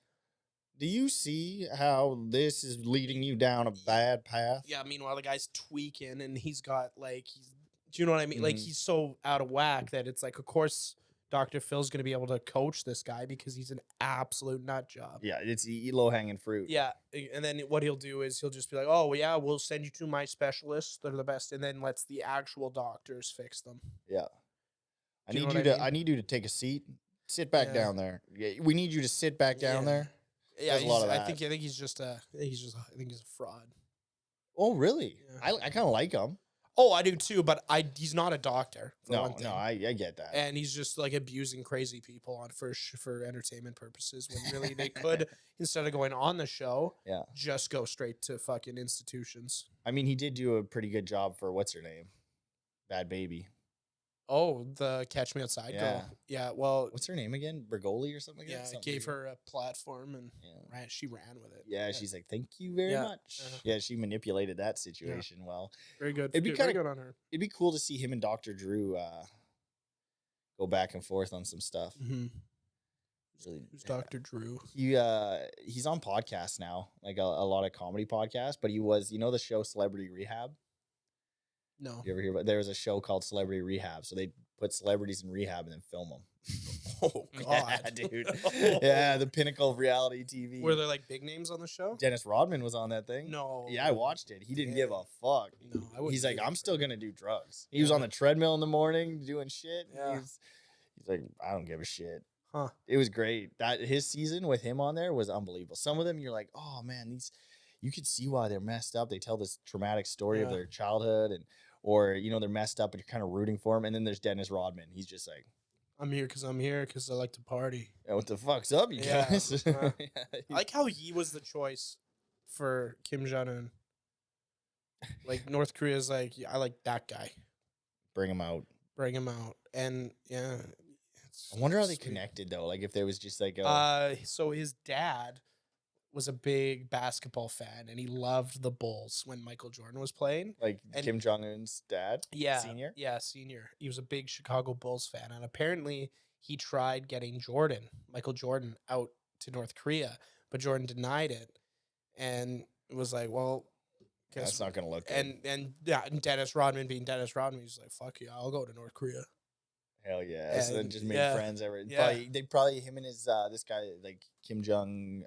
Do you see how this is leading you down a bad path? Yeah, meanwhile the guy's tweaking and he's got like do you know what I mean? Like he's so out of whack that it's like of course Dr. Phil's going to be able to coach this guy because he's an absolute nut job. Yeah, it's low hanging fruit. Yeah, and then what he'll do is he'll just be like, "Oh, well, yeah, we'll send you to my specialists. They're the best," and then lets the actual doctors fix them. Yeah. I Do you need know you what I to mean? I need you to take a seat. Sit back down there. Yeah, we need you to sit back down there. Yeah, Does a lot of I that. think he's just I think he's a fraud. Oh, really? Yeah. I kind of like him. Oh, I do too, but he's not a doctor. For one thing. No, I get that. And he's just like abusing crazy people on for entertainment purposes when really they could instead of going on the show, just go straight to fucking institutions. I mean, he did do a pretty good job for what's her name, Bad Baby. Oh, the Catch Me Outside girl. Yeah, well, what's her name again? Bergoli or something? Yeah, it gave her a platform and she ran with it. Yeah, she's like, thank you very much. Yeah, she manipulated that situation well. Very good. It'd be very good on her. It'd be cool to see him and Dr. Drew go back and forth on some stuff. Mm-hmm. Really, Who's Dr. Drew? He's on podcasts now, like a lot of comedy podcasts, but he was, the show Celebrity Rehab? No. You ever hear about? There was a show called Celebrity Rehab, so they put celebrities in rehab and then film them. Oh God, yeah, dude. Yeah, the pinnacle of reality TV. Were there like big names on the show? Dennis Rodman was on that thing. No. Yeah, I watched it. He didn't give a fuck. No, I wouldn't. He's like, I'm still gonna do drugs. He was on the treadmill in the morning doing shit. Yeah. He's like, I don't give a shit. Huh. It was great. That his season with him on there was unbelievable. Some of them you're like, oh man, you could see why they're messed up. They tell this traumatic story of their childhood or they're messed up and you're kind of rooting for him. And then there's Dennis Rodman. He's just like, I'm here because I like to party. Yeah, what the fuck's up, you guys? I like how he was the choice for Kim Jong-un. Like North Korea's like, I like that guy. Bring him out. And I wonder how they connected though. Like if there was just like so his dad was a big basketball fan and he loved the Bulls when Michael Jordan was playing. Like Kim Jong-un's dad? Yeah. Senior? Yeah, senior. He was a big Chicago Bulls fan. And apparently he tried getting Michael Jordan, out to North Korea, but Jordan denied it. And it was like, well, that's not gonna look good. And Dennis Rodman being Dennis Rodman, he's like, fuck yeah, I'll go to North Korea. Hell yeah! So then just made friends. Him and his this guy like Kim Jong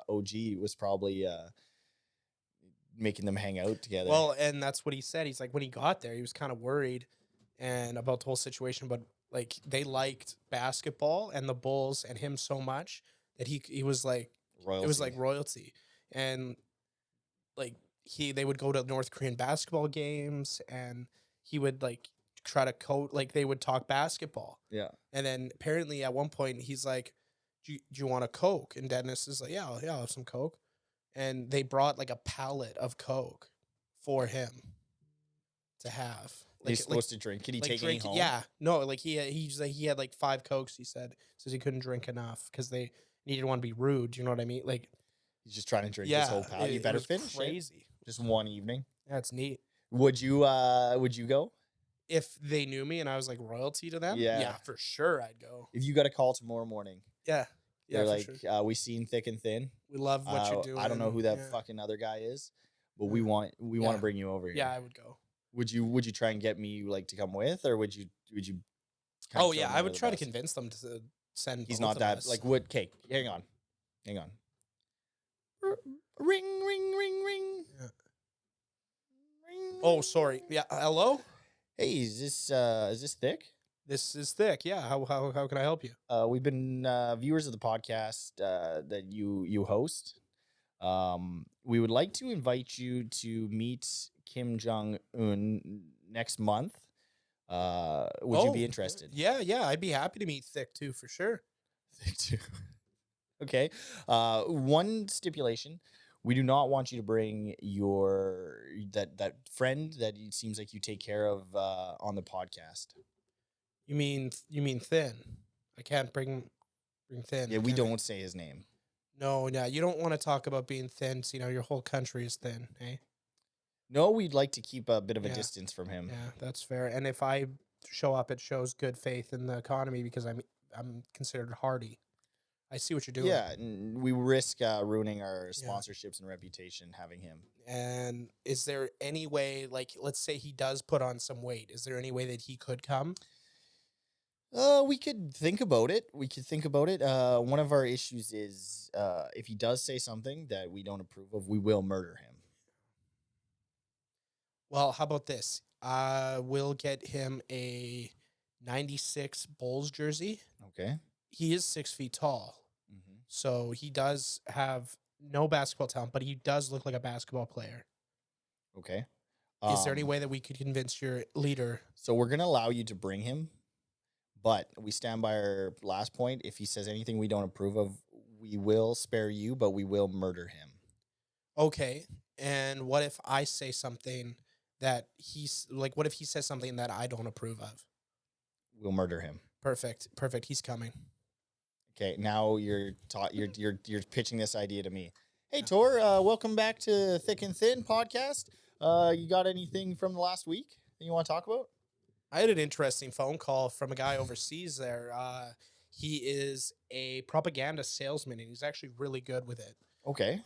OG was probably making them hang out together. Well, and that's what he said. He's like, when he got there, he was kind of worried and about the whole situation, but like they liked basketball and the Bulls and him so much that he was like royalty. It was like royalty, and like they would go to North Korean basketball games and he would like try to coach, like they would talk basketball. Yeah. And then apparently at one point he's like, do you want a Coke? And Dennis is like, yeah, I'll have some Coke. And they brought like a pallet of Coke for him to have. Like, he's supposed to drink. Can he take any home? Yeah. No, like he had like 5 Cokes, he said. Says he couldn't drink enough because they didn't want to be rude. You know what I mean? Like he's just trying to drink this whole pallet. You better finish crazy. It. Just one evening. That's neat. Would you go? If they knew me and I was like royalty to them, yeah, for sure I'd go. If you got a call tomorrow morning, they're like, sure. We seen Thic and Thin. We love what you're doing. I don't know who that fucking other guy is, but we want to bring you over here. Yeah, I would go. Would you try and get me like to come with, or would you? Oh yeah, I would try to convince them to send. He's not that like would. Okay, hang on. Ring, ring, ring, ring. Yeah. Ring. Oh, sorry. Yeah, hello. Hey, is this Thic? This is Thic. Yeah. How can I help you? We've been viewers of the podcast that you host. We would like to invite you to meet Kim Jong-un next month. Would you be interested? Yeah, I'd be happy to meet Thic too, for sure. Thic too. Okay. One stipulation: we do not want you to bring your that friend that it seems like you take care of on the podcast. You mean Thin? I can't bring Thin. Yeah, we can I? don't say his name. No, you don't want to talk about being thin. So, your whole country is thin, eh? No, we'd like to keep a bit of a Yeah. distance from him. Yeah, that's fair. And if I show up, it shows good faith in the economy because I'm considered hardy. I see what you're doing. Yeah, and we risk ruining our sponsorships and reputation having him. And is there any way, like, let's say he does put on some weight, is there any way that he could come? We could think about it. One of our issues is if he does say something that we don't approve of, we will murder him. Well, how about this? We'll get him a 96 Bulls jersey. Okay. He is 6 feet tall. Mm-hmm. So he does have no basketball talent, but he does look like a basketball player. Okay. Is there any way that we could convince your leader? So we're going to allow you to bring him, but we stand by our last point. If he says anything we don't approve of, we will spare you, but we will murder him. Okay. And what if I say something that what if he says something that I don't approve of? We'll murder him. Perfect. He's coming. Okay, now you're pitching this idea to me. Hey, Tor, welcome back to Thic and Thin podcast. You got anything from the last week that you want to talk about? I had an interesting phone call from a guy overseas there. He is a propaganda salesman, and he's actually really good with it. Okay.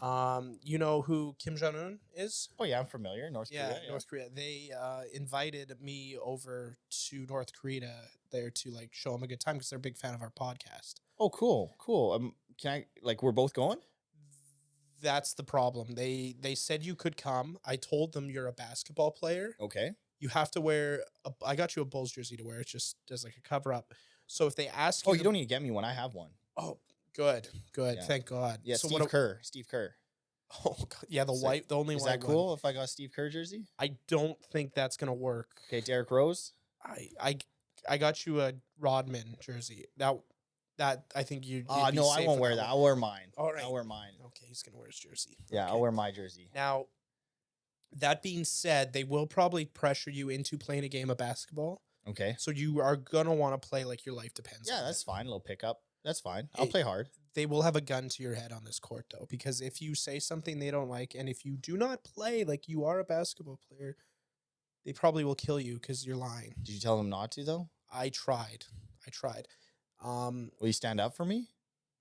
You know who Kim Jong-un is? Oh, yeah, I'm familiar. North Korea. North Korea. They invited me over to North Korea there to show them a good time because they're a big fan of our podcast. Oh, cool. Can I, we're both going? That's the problem. They said you could come. I told them you're a basketball player. Okay. You have to wear, I got you a Bulls jersey to wear. It's just as a cover up. So if they ask you. Oh, you don't need to get me one. I have one. Oh, good. Yeah. Thank God. Yeah, so Steve Kerr. Oh, God. Yeah, the only is white that cool if I got a Steve Kerr jersey? I don't think that's going to work. Okay, Derrick Rose? I got you a Rodman jersey. That I think you. No, I won't wear that. I'll wear mine. All right. I'll wear mine. Okay, he's going to wear his jersey. Yeah, okay. I'll wear my jersey. Now, that being said, they will probably pressure you into playing a game of basketball. Okay. So you are going to want to play like your life depends on it. Yeah, that's fine. A little pickup. That's fine. I'll play hard. They will have a gun to your head on this court, though, because if you say something they don't like, and if you do not play like you are a basketball player, they probably will kill you because you're lying. Did you tell them not to, though? I tried. Will you stand up for me?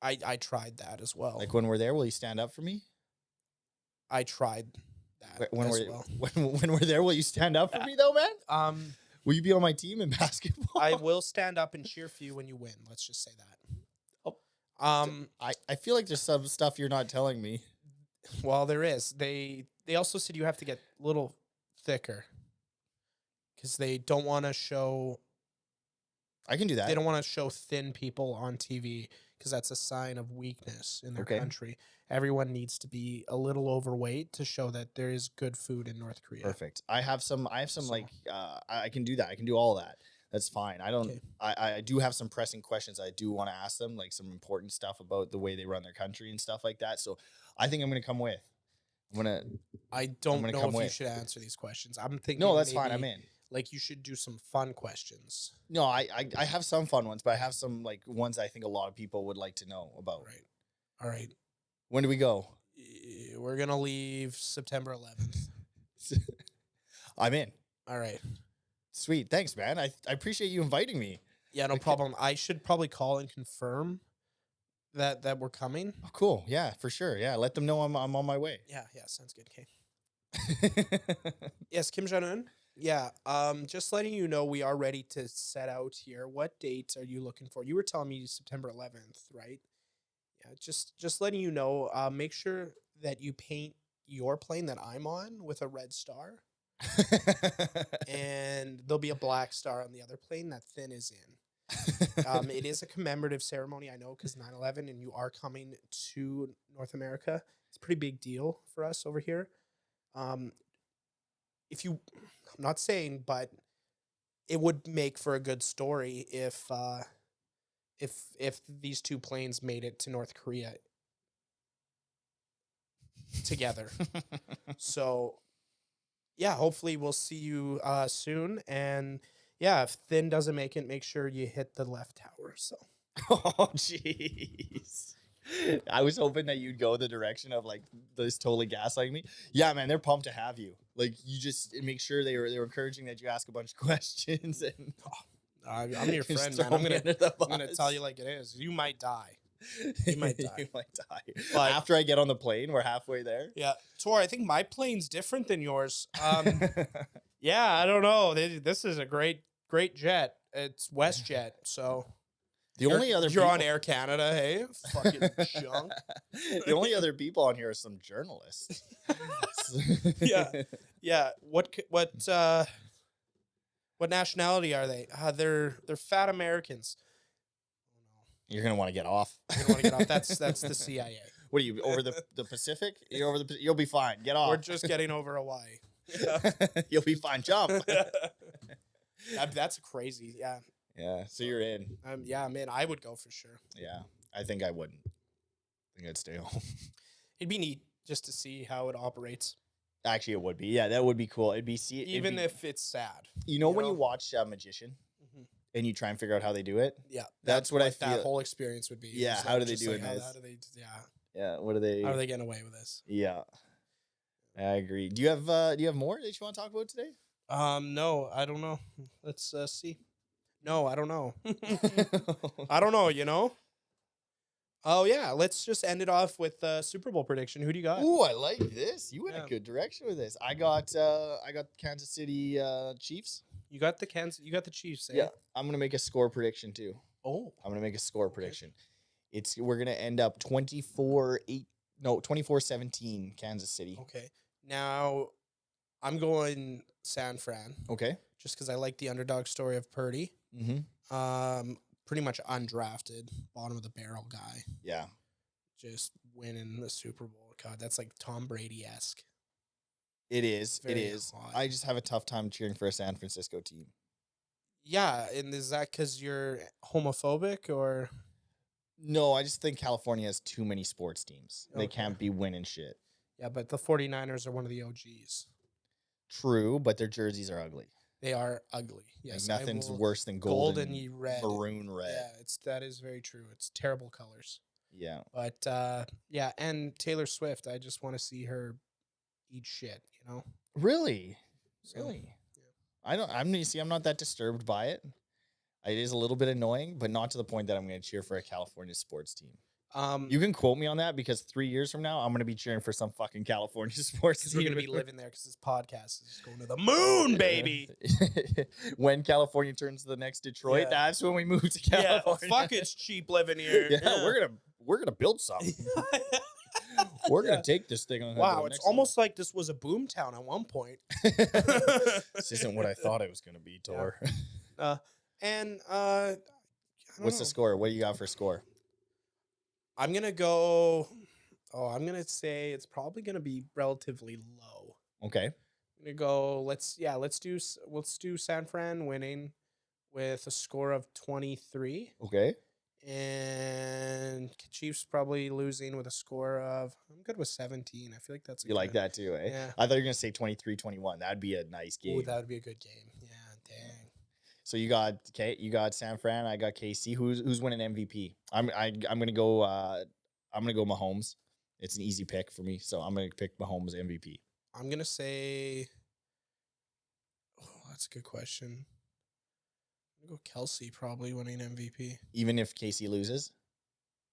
I tried that as well. Like when we're there, will you stand up for me? I tried that when as we're well. when we're there, will you stand up for me though, man? Will you be on my team in basketball? I will stand up and cheer for you when you win. Let's just say that. I feel like there's some stuff you're not telling me. Well, there is. They also said you have to get a little thicker because they don't want to show. I can do that. They don't want to show thin people on TV because that's a sign of weakness in their country. Everyone needs to be a little overweight to show that there is good food in North Korea. Perfect. I have some I can do that. I can do all that. That's fine. I do have some pressing questions I do want to ask them, like some important stuff about the way they run their country and stuff like that. So I think I'm going to come with. I don't know if you should answer these questions. I'm thinking. No, that's fine. I'm in. Like you should do some fun questions. No, I have some fun ones, but I have some ones I think a lot of people would like to know about. Right. All right. When do we go? We're going to leave September 11th. I'm in. All right. Sweet. Thanks, man. I appreciate you inviting me. Yeah, no problem. I should probably call and confirm that we're coming. Oh, cool. Yeah, for sure. Yeah, let them know I'm on my way. Yeah, sounds good. Okay. Yes, Kim Jong-un. Yeah, just letting you know we are ready to set out here. What dates are you looking for? You were telling me September 11th, right? Yeah, just letting you know, make sure that you paint your plane that I'm on with a red star. And there'll be a black star on the other plane that Thin is in. It is a commemorative ceremony, I know, because 9/11, and you are coming to North America. It's a pretty big deal for us over here. I'm not saying, but it would make for a good story if these two planes made it to North Korea together. So yeah, hopefully we'll see you soon. And yeah, if Thin doesn't make it, make sure you hit the left tower. So Oh, jeez. I was hoping that you'd go the direction of like this totally gaslighting me. Yeah, man, they're pumped to have you. Like, you just make sure they were encouraging that you ask a bunch of questions and I'm your just friend, throw man. me under the I'm gonna bus. tell you like it is. You might die. You might die. You might die. But- After I get on the plane, we're halfway there. Yeah, Tor, I think my plane's different than yours. Yeah, I don't know. This is a great jet. It's WestJet, so The only other you're people, on Air Canada, hey, fucking junk. the only other people on here are some journalists. Yeah. What nationality are they? They're fat Americans. You're gonna want to get off. You don't want to get off. That's the CIA. What are you over the Pacific? You're over the. You'll be fine. Get off. We're just getting over Hawaii. You'll be fine. Jump. That's crazy. Yeah. Yeah. So you're in. Yeah, man, I would go for sure. Yeah. I think I wouldn't. I think I'd stay home. It'd be neat just to see how it operates, Actually, it would be. Yeah, that would be cool. even if it's sad. you know you when know? you watch Magician Mhm. and you try and figure out how they do it. Yeah, That's what I that feel- whole experience would be. Yeah, It's how like do they just do like, in how, this? how do they? Yeah, Yeah. What are they? how are they getting away with this? Yeah. I agree. Do you have more that you want to talk about today? No, I don't know. Let's see. No, I don't know. I don't know. You know. Oh yeah, let's just end it off with Super Bowl prediction. Who do you got? Ooh, I like this. You went Yeah. a good direction with this. I got Kansas City Chiefs. You got the Chiefs. Eh? Yeah, I'm gonna make a score prediction too. Oh. I'm gonna make a score prediction. We're gonna end up 24-17 Kansas City. Okay. Now, I'm going San Fran Okay. just because I like the underdog story of Purdy. Mm-hmm. Pretty much undrafted, bottom of the barrel guy, Yeah. just winning the Super Bowl. God, that's like Tom Brady-esque. It is. It Very is. hot. I just have a tough time cheering for a San Francisco team. Yeah, and is that because you're homophobic or? No, I just think California has too many sports teams. They Okay. can't be winning shit. Yeah, but the 49ers are one of the OGs. True, but their jerseys are ugly. They are ugly. Yes, Like, nothing's I will- worse than golden-y red. maroon red. Yeah, that is very true. It's terrible colors. Yeah. But yeah, and Taylor Swift, I just want to see her eat shit, you know? Really? So, Really? yeah. I'm not that disturbed by it. It is a little bit annoying, but not to the point that I'm going to cheer for a California sports team. You can quote me on that because 3 years from now, I'm going to be cheering for some fucking California sports because team. we're going to be living there because this podcast is going to the moon, baby. When California turns to the next Detroit, Yeah. that's when we move to Yeah, California. fuck, it's cheap living here. Yeah, we're gonna build something. We're gonna take this thing on. Wow, it's almost like this was a boom town at one point. This isn't what I thought it was gonna be, Tor. And What's the score? What do you got for score? I'm gonna go. Oh, I'm gonna say it's probably gonna be relatively low. Okay. I'm gonna go. Let's do San Fran winning with a score of 23, Okay. and Chiefs probably losing with a score of. I'm good with 17. I feel like that's. You like that too, eh? Yeah. I thought you were gonna say 23-21. That'd be a nice game. Ooh, that would be a good game. Yeah, dang. So you got San Fran. I got KC. Who's winning MVP? I'm gonna go. I'm gonna go Mahomes. It's an easy pick for me, so I'm gonna pick Mahomes MVP. I'm gonna say. Oh, that's a good question. I'm gonna go Kelsey probably winning MVP. Even if KC loses,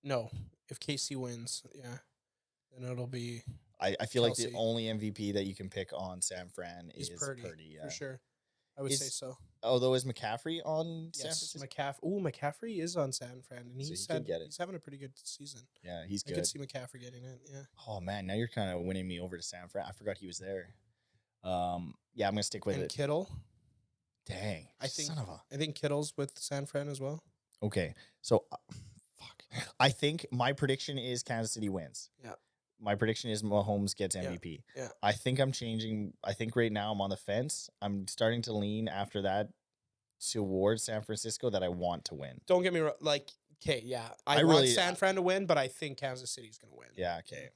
No, if KC wins, yeah, then it'll be I feel like Kelsey. the only MVP that you can pick on San Fran is is Purdy, yeah. for sure. I would say so. Although is McCaffrey on San Yes, Francisco? McCaffrey is on San Fran, and So he's he could get it. he's having a pretty good season. Yeah, he's I good. could see McCaffrey getting it. Yeah. Oh man, now you're kind of winning me over to San Fran. I forgot he was there. Yeah, I'm gonna stick with And it. Kittle, Dang, I think- son of a. I think Kittle's with San Fran as well. Okay, so fuck. I think my prediction is Kansas City wins. Yeah. my prediction is Mahomes gets Yeah, MVP. yeah. I think I'm changing. I think right now I'm on the fence. I'm starting to lean after that towards San Francisco that I want to win. Don't get me wrong. Like, okay, yeah, I I want really- San Fran to win, but I think Kansas City's gonna win. Yeah, okay.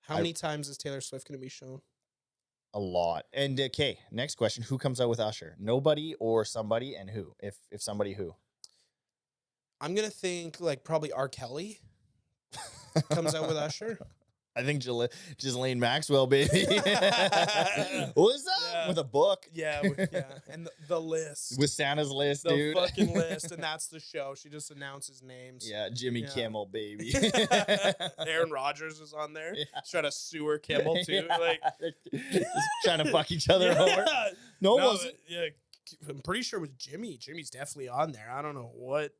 How many times is Taylor Swift gonna be shown? A lot. And okay, next question. Who comes out with Usher? Nobody or somebody, and who? If somebody, who? I'm gonna think like probably R. Kelly comes out with Usher. I think Ghislaine Maxwell, baby. What's up? Yeah. With a book. Yeah, and the list, With Santa's list, the dude. fucking list, and that's the show. She just announces names. Yeah, Jimmy Yeah. Kimmel, baby. Aaron Rodgers is on there. Yeah. He's trying to sue her Kimmel too. Yeah. Like Just trying to fuck each other over. No, it No, wasn't. yeah, I'm pretty sure it was Jimmy. Jimmy's definitely on there. I don't know what.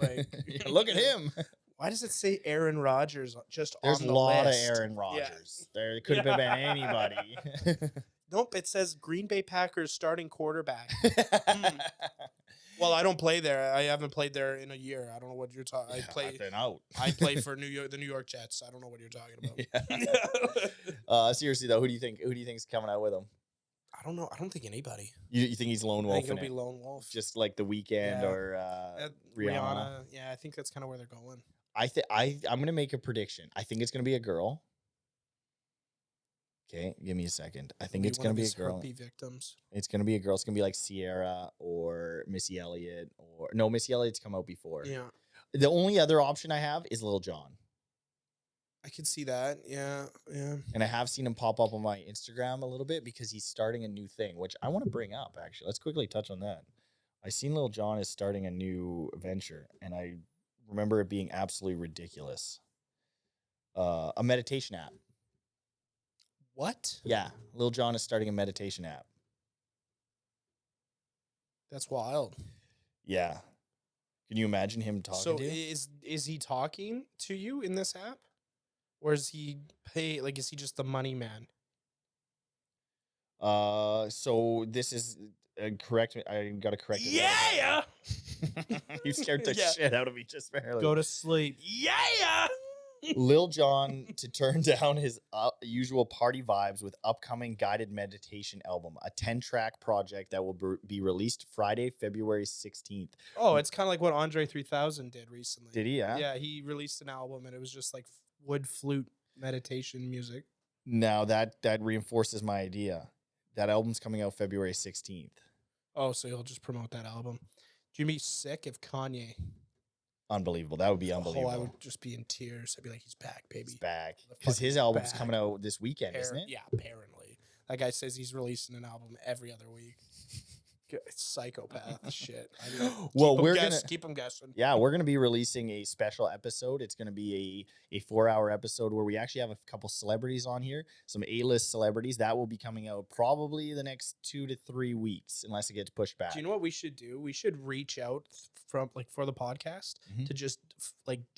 Like, Yeah, look at him. Why does it say Aaron Rodgers just There's on a the lot list? of Aaron Rodgers. There could have been anybody. Nope, it says Green Bay Packers starting quarterback. Well, I don't play there. I haven't played there in a year. I don't know what you're talking. Yeah, I play. I've been out. I play for the New York Jets. I don't know what you're talking about. Yeah. Seriously though, who do you think is coming out with him? I don't know. I don't think anybody. You think he's lone I wolf? think he'll in be it? Lone Wolf. Just like the Weeknd Yeah. or Rihanna. Yeah, I think that's kind of where they're going. I'm gonna make a prediction. I think it's gonna be a girl. Okay, give me a second. I think it's gonna be a girl. Herpes victims. It's gonna be a girl. It's gonna be like Sierra or Missy Elliott or no, Missy Elliott's come out before. Yeah, The only other option I have is Lil Jon, I could see that. Yeah, yeah. and I have seen him pop up on my Instagram a little bit because he's starting a new thing, which I want to bring up. Actually, let's quickly touch on that. I seen Lil Jon is starting a new venture, and I remember it being absolutely ridiculous. A meditation app. What? Yeah, Lil Jon is starting a meditation app. That's wild. Yeah. Can you imagine him talking So to you? is he talking to you in this app, or is he is he just the money man? So this is correct. I gotta correct it. Yeah. You scared the Yeah. shit out of me just barely. Go to sleep. Yeah. Lil Jon to turn down his usual party vibes with upcoming guided meditation album, a 10-track project that will be released Friday, February 16th. Oh, it's kind of like what Andre 3000 did recently. Did he? Yeah. Yeah, he released an album and it was just like wood flute meditation music. Now that reinforces my idea. That album's coming out February 16th. Oh, so he'll just promote that album. Do you be sick if Kanye? Unbelievable. That would be unbelievable. Oh, I would just be in tears. I'd be like, he's back, baby. He's back. The Because his fucking album's back. coming out this weekend, isn't it? Yeah, apparently. That guy says he's releasing an album every other week. It's psychopath shit. Well, we're gonna keep them guessing. Yeah, we're gonna be releasing a special episode. It's gonna be a 4-hour episode where we actually have a couple celebrities on here, some A-list celebrities that will be coming out probably the next 2 to 3 weeks, unless it gets pushed back. Do you know what we should do? We should reach out from for the podcast Mhm. to just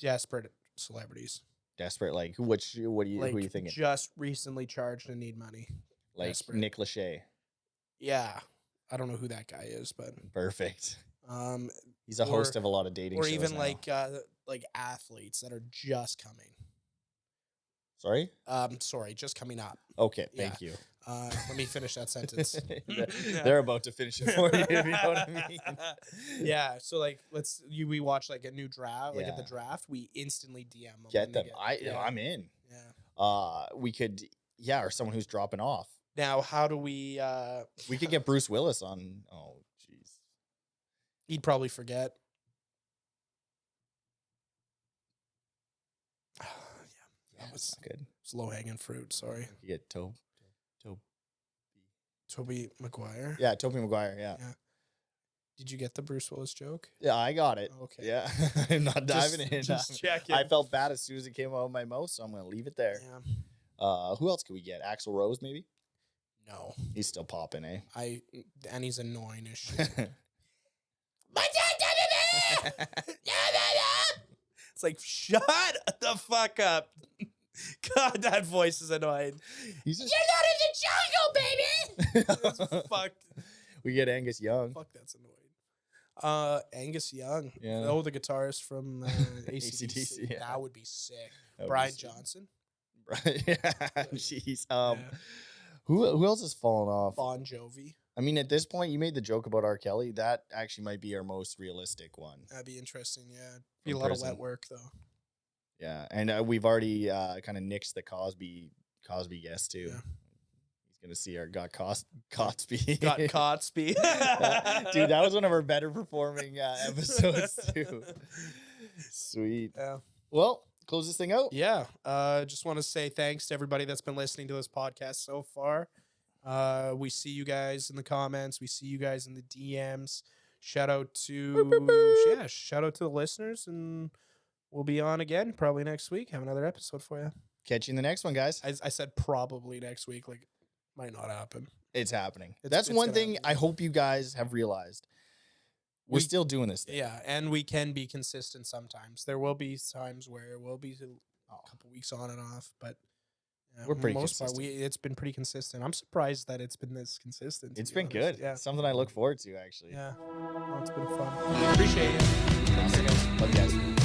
desperate celebrities. Desperate, like who are you thinking? Just recently charged and need money. Like desperate. Nick Lachey. Yeah, I don't know who that guy is, but Perfect. um, He's a host of a lot of dating or shows even now. like athletes that are just coming. Sorry? Sorry, just coming up. Okay, thank you. Let me finish that sentence. They're about to finish it for you, if you know what I mean. Yeah, so like we watch like a new draft, like at the Yeah. draft, we instantly DM them. Get them. I'm in. Yeah. We could, or someone who's dropping off. Now, how do we? We could get Bruce Willis on. Oh, jeez. He'd probably forget. Yeah, that's not good. It's low hanging fruit. Sorry, You get Toby Maguire. Yeah, Tobey Maguire. Yeah. Did you get the Bruce Willis joke? Yeah, I got it. Okay. Yeah, I'm not diving in. Just checking. I felt bad as soon as it came out of my mouth, so I'm gonna leave it there. Yeah. Who else could we get? Axl Rose, maybe. No. He's still popping, eh? And he's annoying as shit. It's like, shut the fuck up. God, that voice is annoying. He's just You're not in the jungle, baby. That's fucked. We get Angus Young. Fuck, that's annoying. Angus Young. Yeah. Oh, the guitarist from AC/DC. AC/DC, yeah. That would be sick. That would be Brian sick. Johnson. Yeah, jeez. Yeah. Who else has fallen off? Bon Jovi. I mean, at this point, you made the joke about R. Kelly. That actually might be our most realistic one. That'd be interesting. Yeah, be a From lot prison. of wet work though. Yeah, and we've already kind of nixed the Cosby guest too. Yeah. He's gonna see our Cosby. Got Cotsby. Dude, that was one of our better performing episodes too. Sweet. Yeah. Well, close this thing out. Yeah. Just want to say thanks to everybody that's been listening to this podcast so far. We see you guys in the comments. We see you guys in the DMs. Shout out to shout out to the listeners, and we'll be on again probably next week. Have another episode for you. Catch you in the next one, guys. I said probably next week. Like, might not happen. It's happening. It's That's one gonna thing happen. I hope you guys have realized. We're still doing this thing. Yeah, and we can be consistent sometimes. There will be times where it will be a couple weeks on and off, but We're pretty most part, consistent. it's been pretty consistent. I'm surprised that it's been this consistent. to It's be been honest. good. Yeah, Something I look forward to, actually. yeah. No, it's been fun. Appreciate it. Awesome. Love you guys.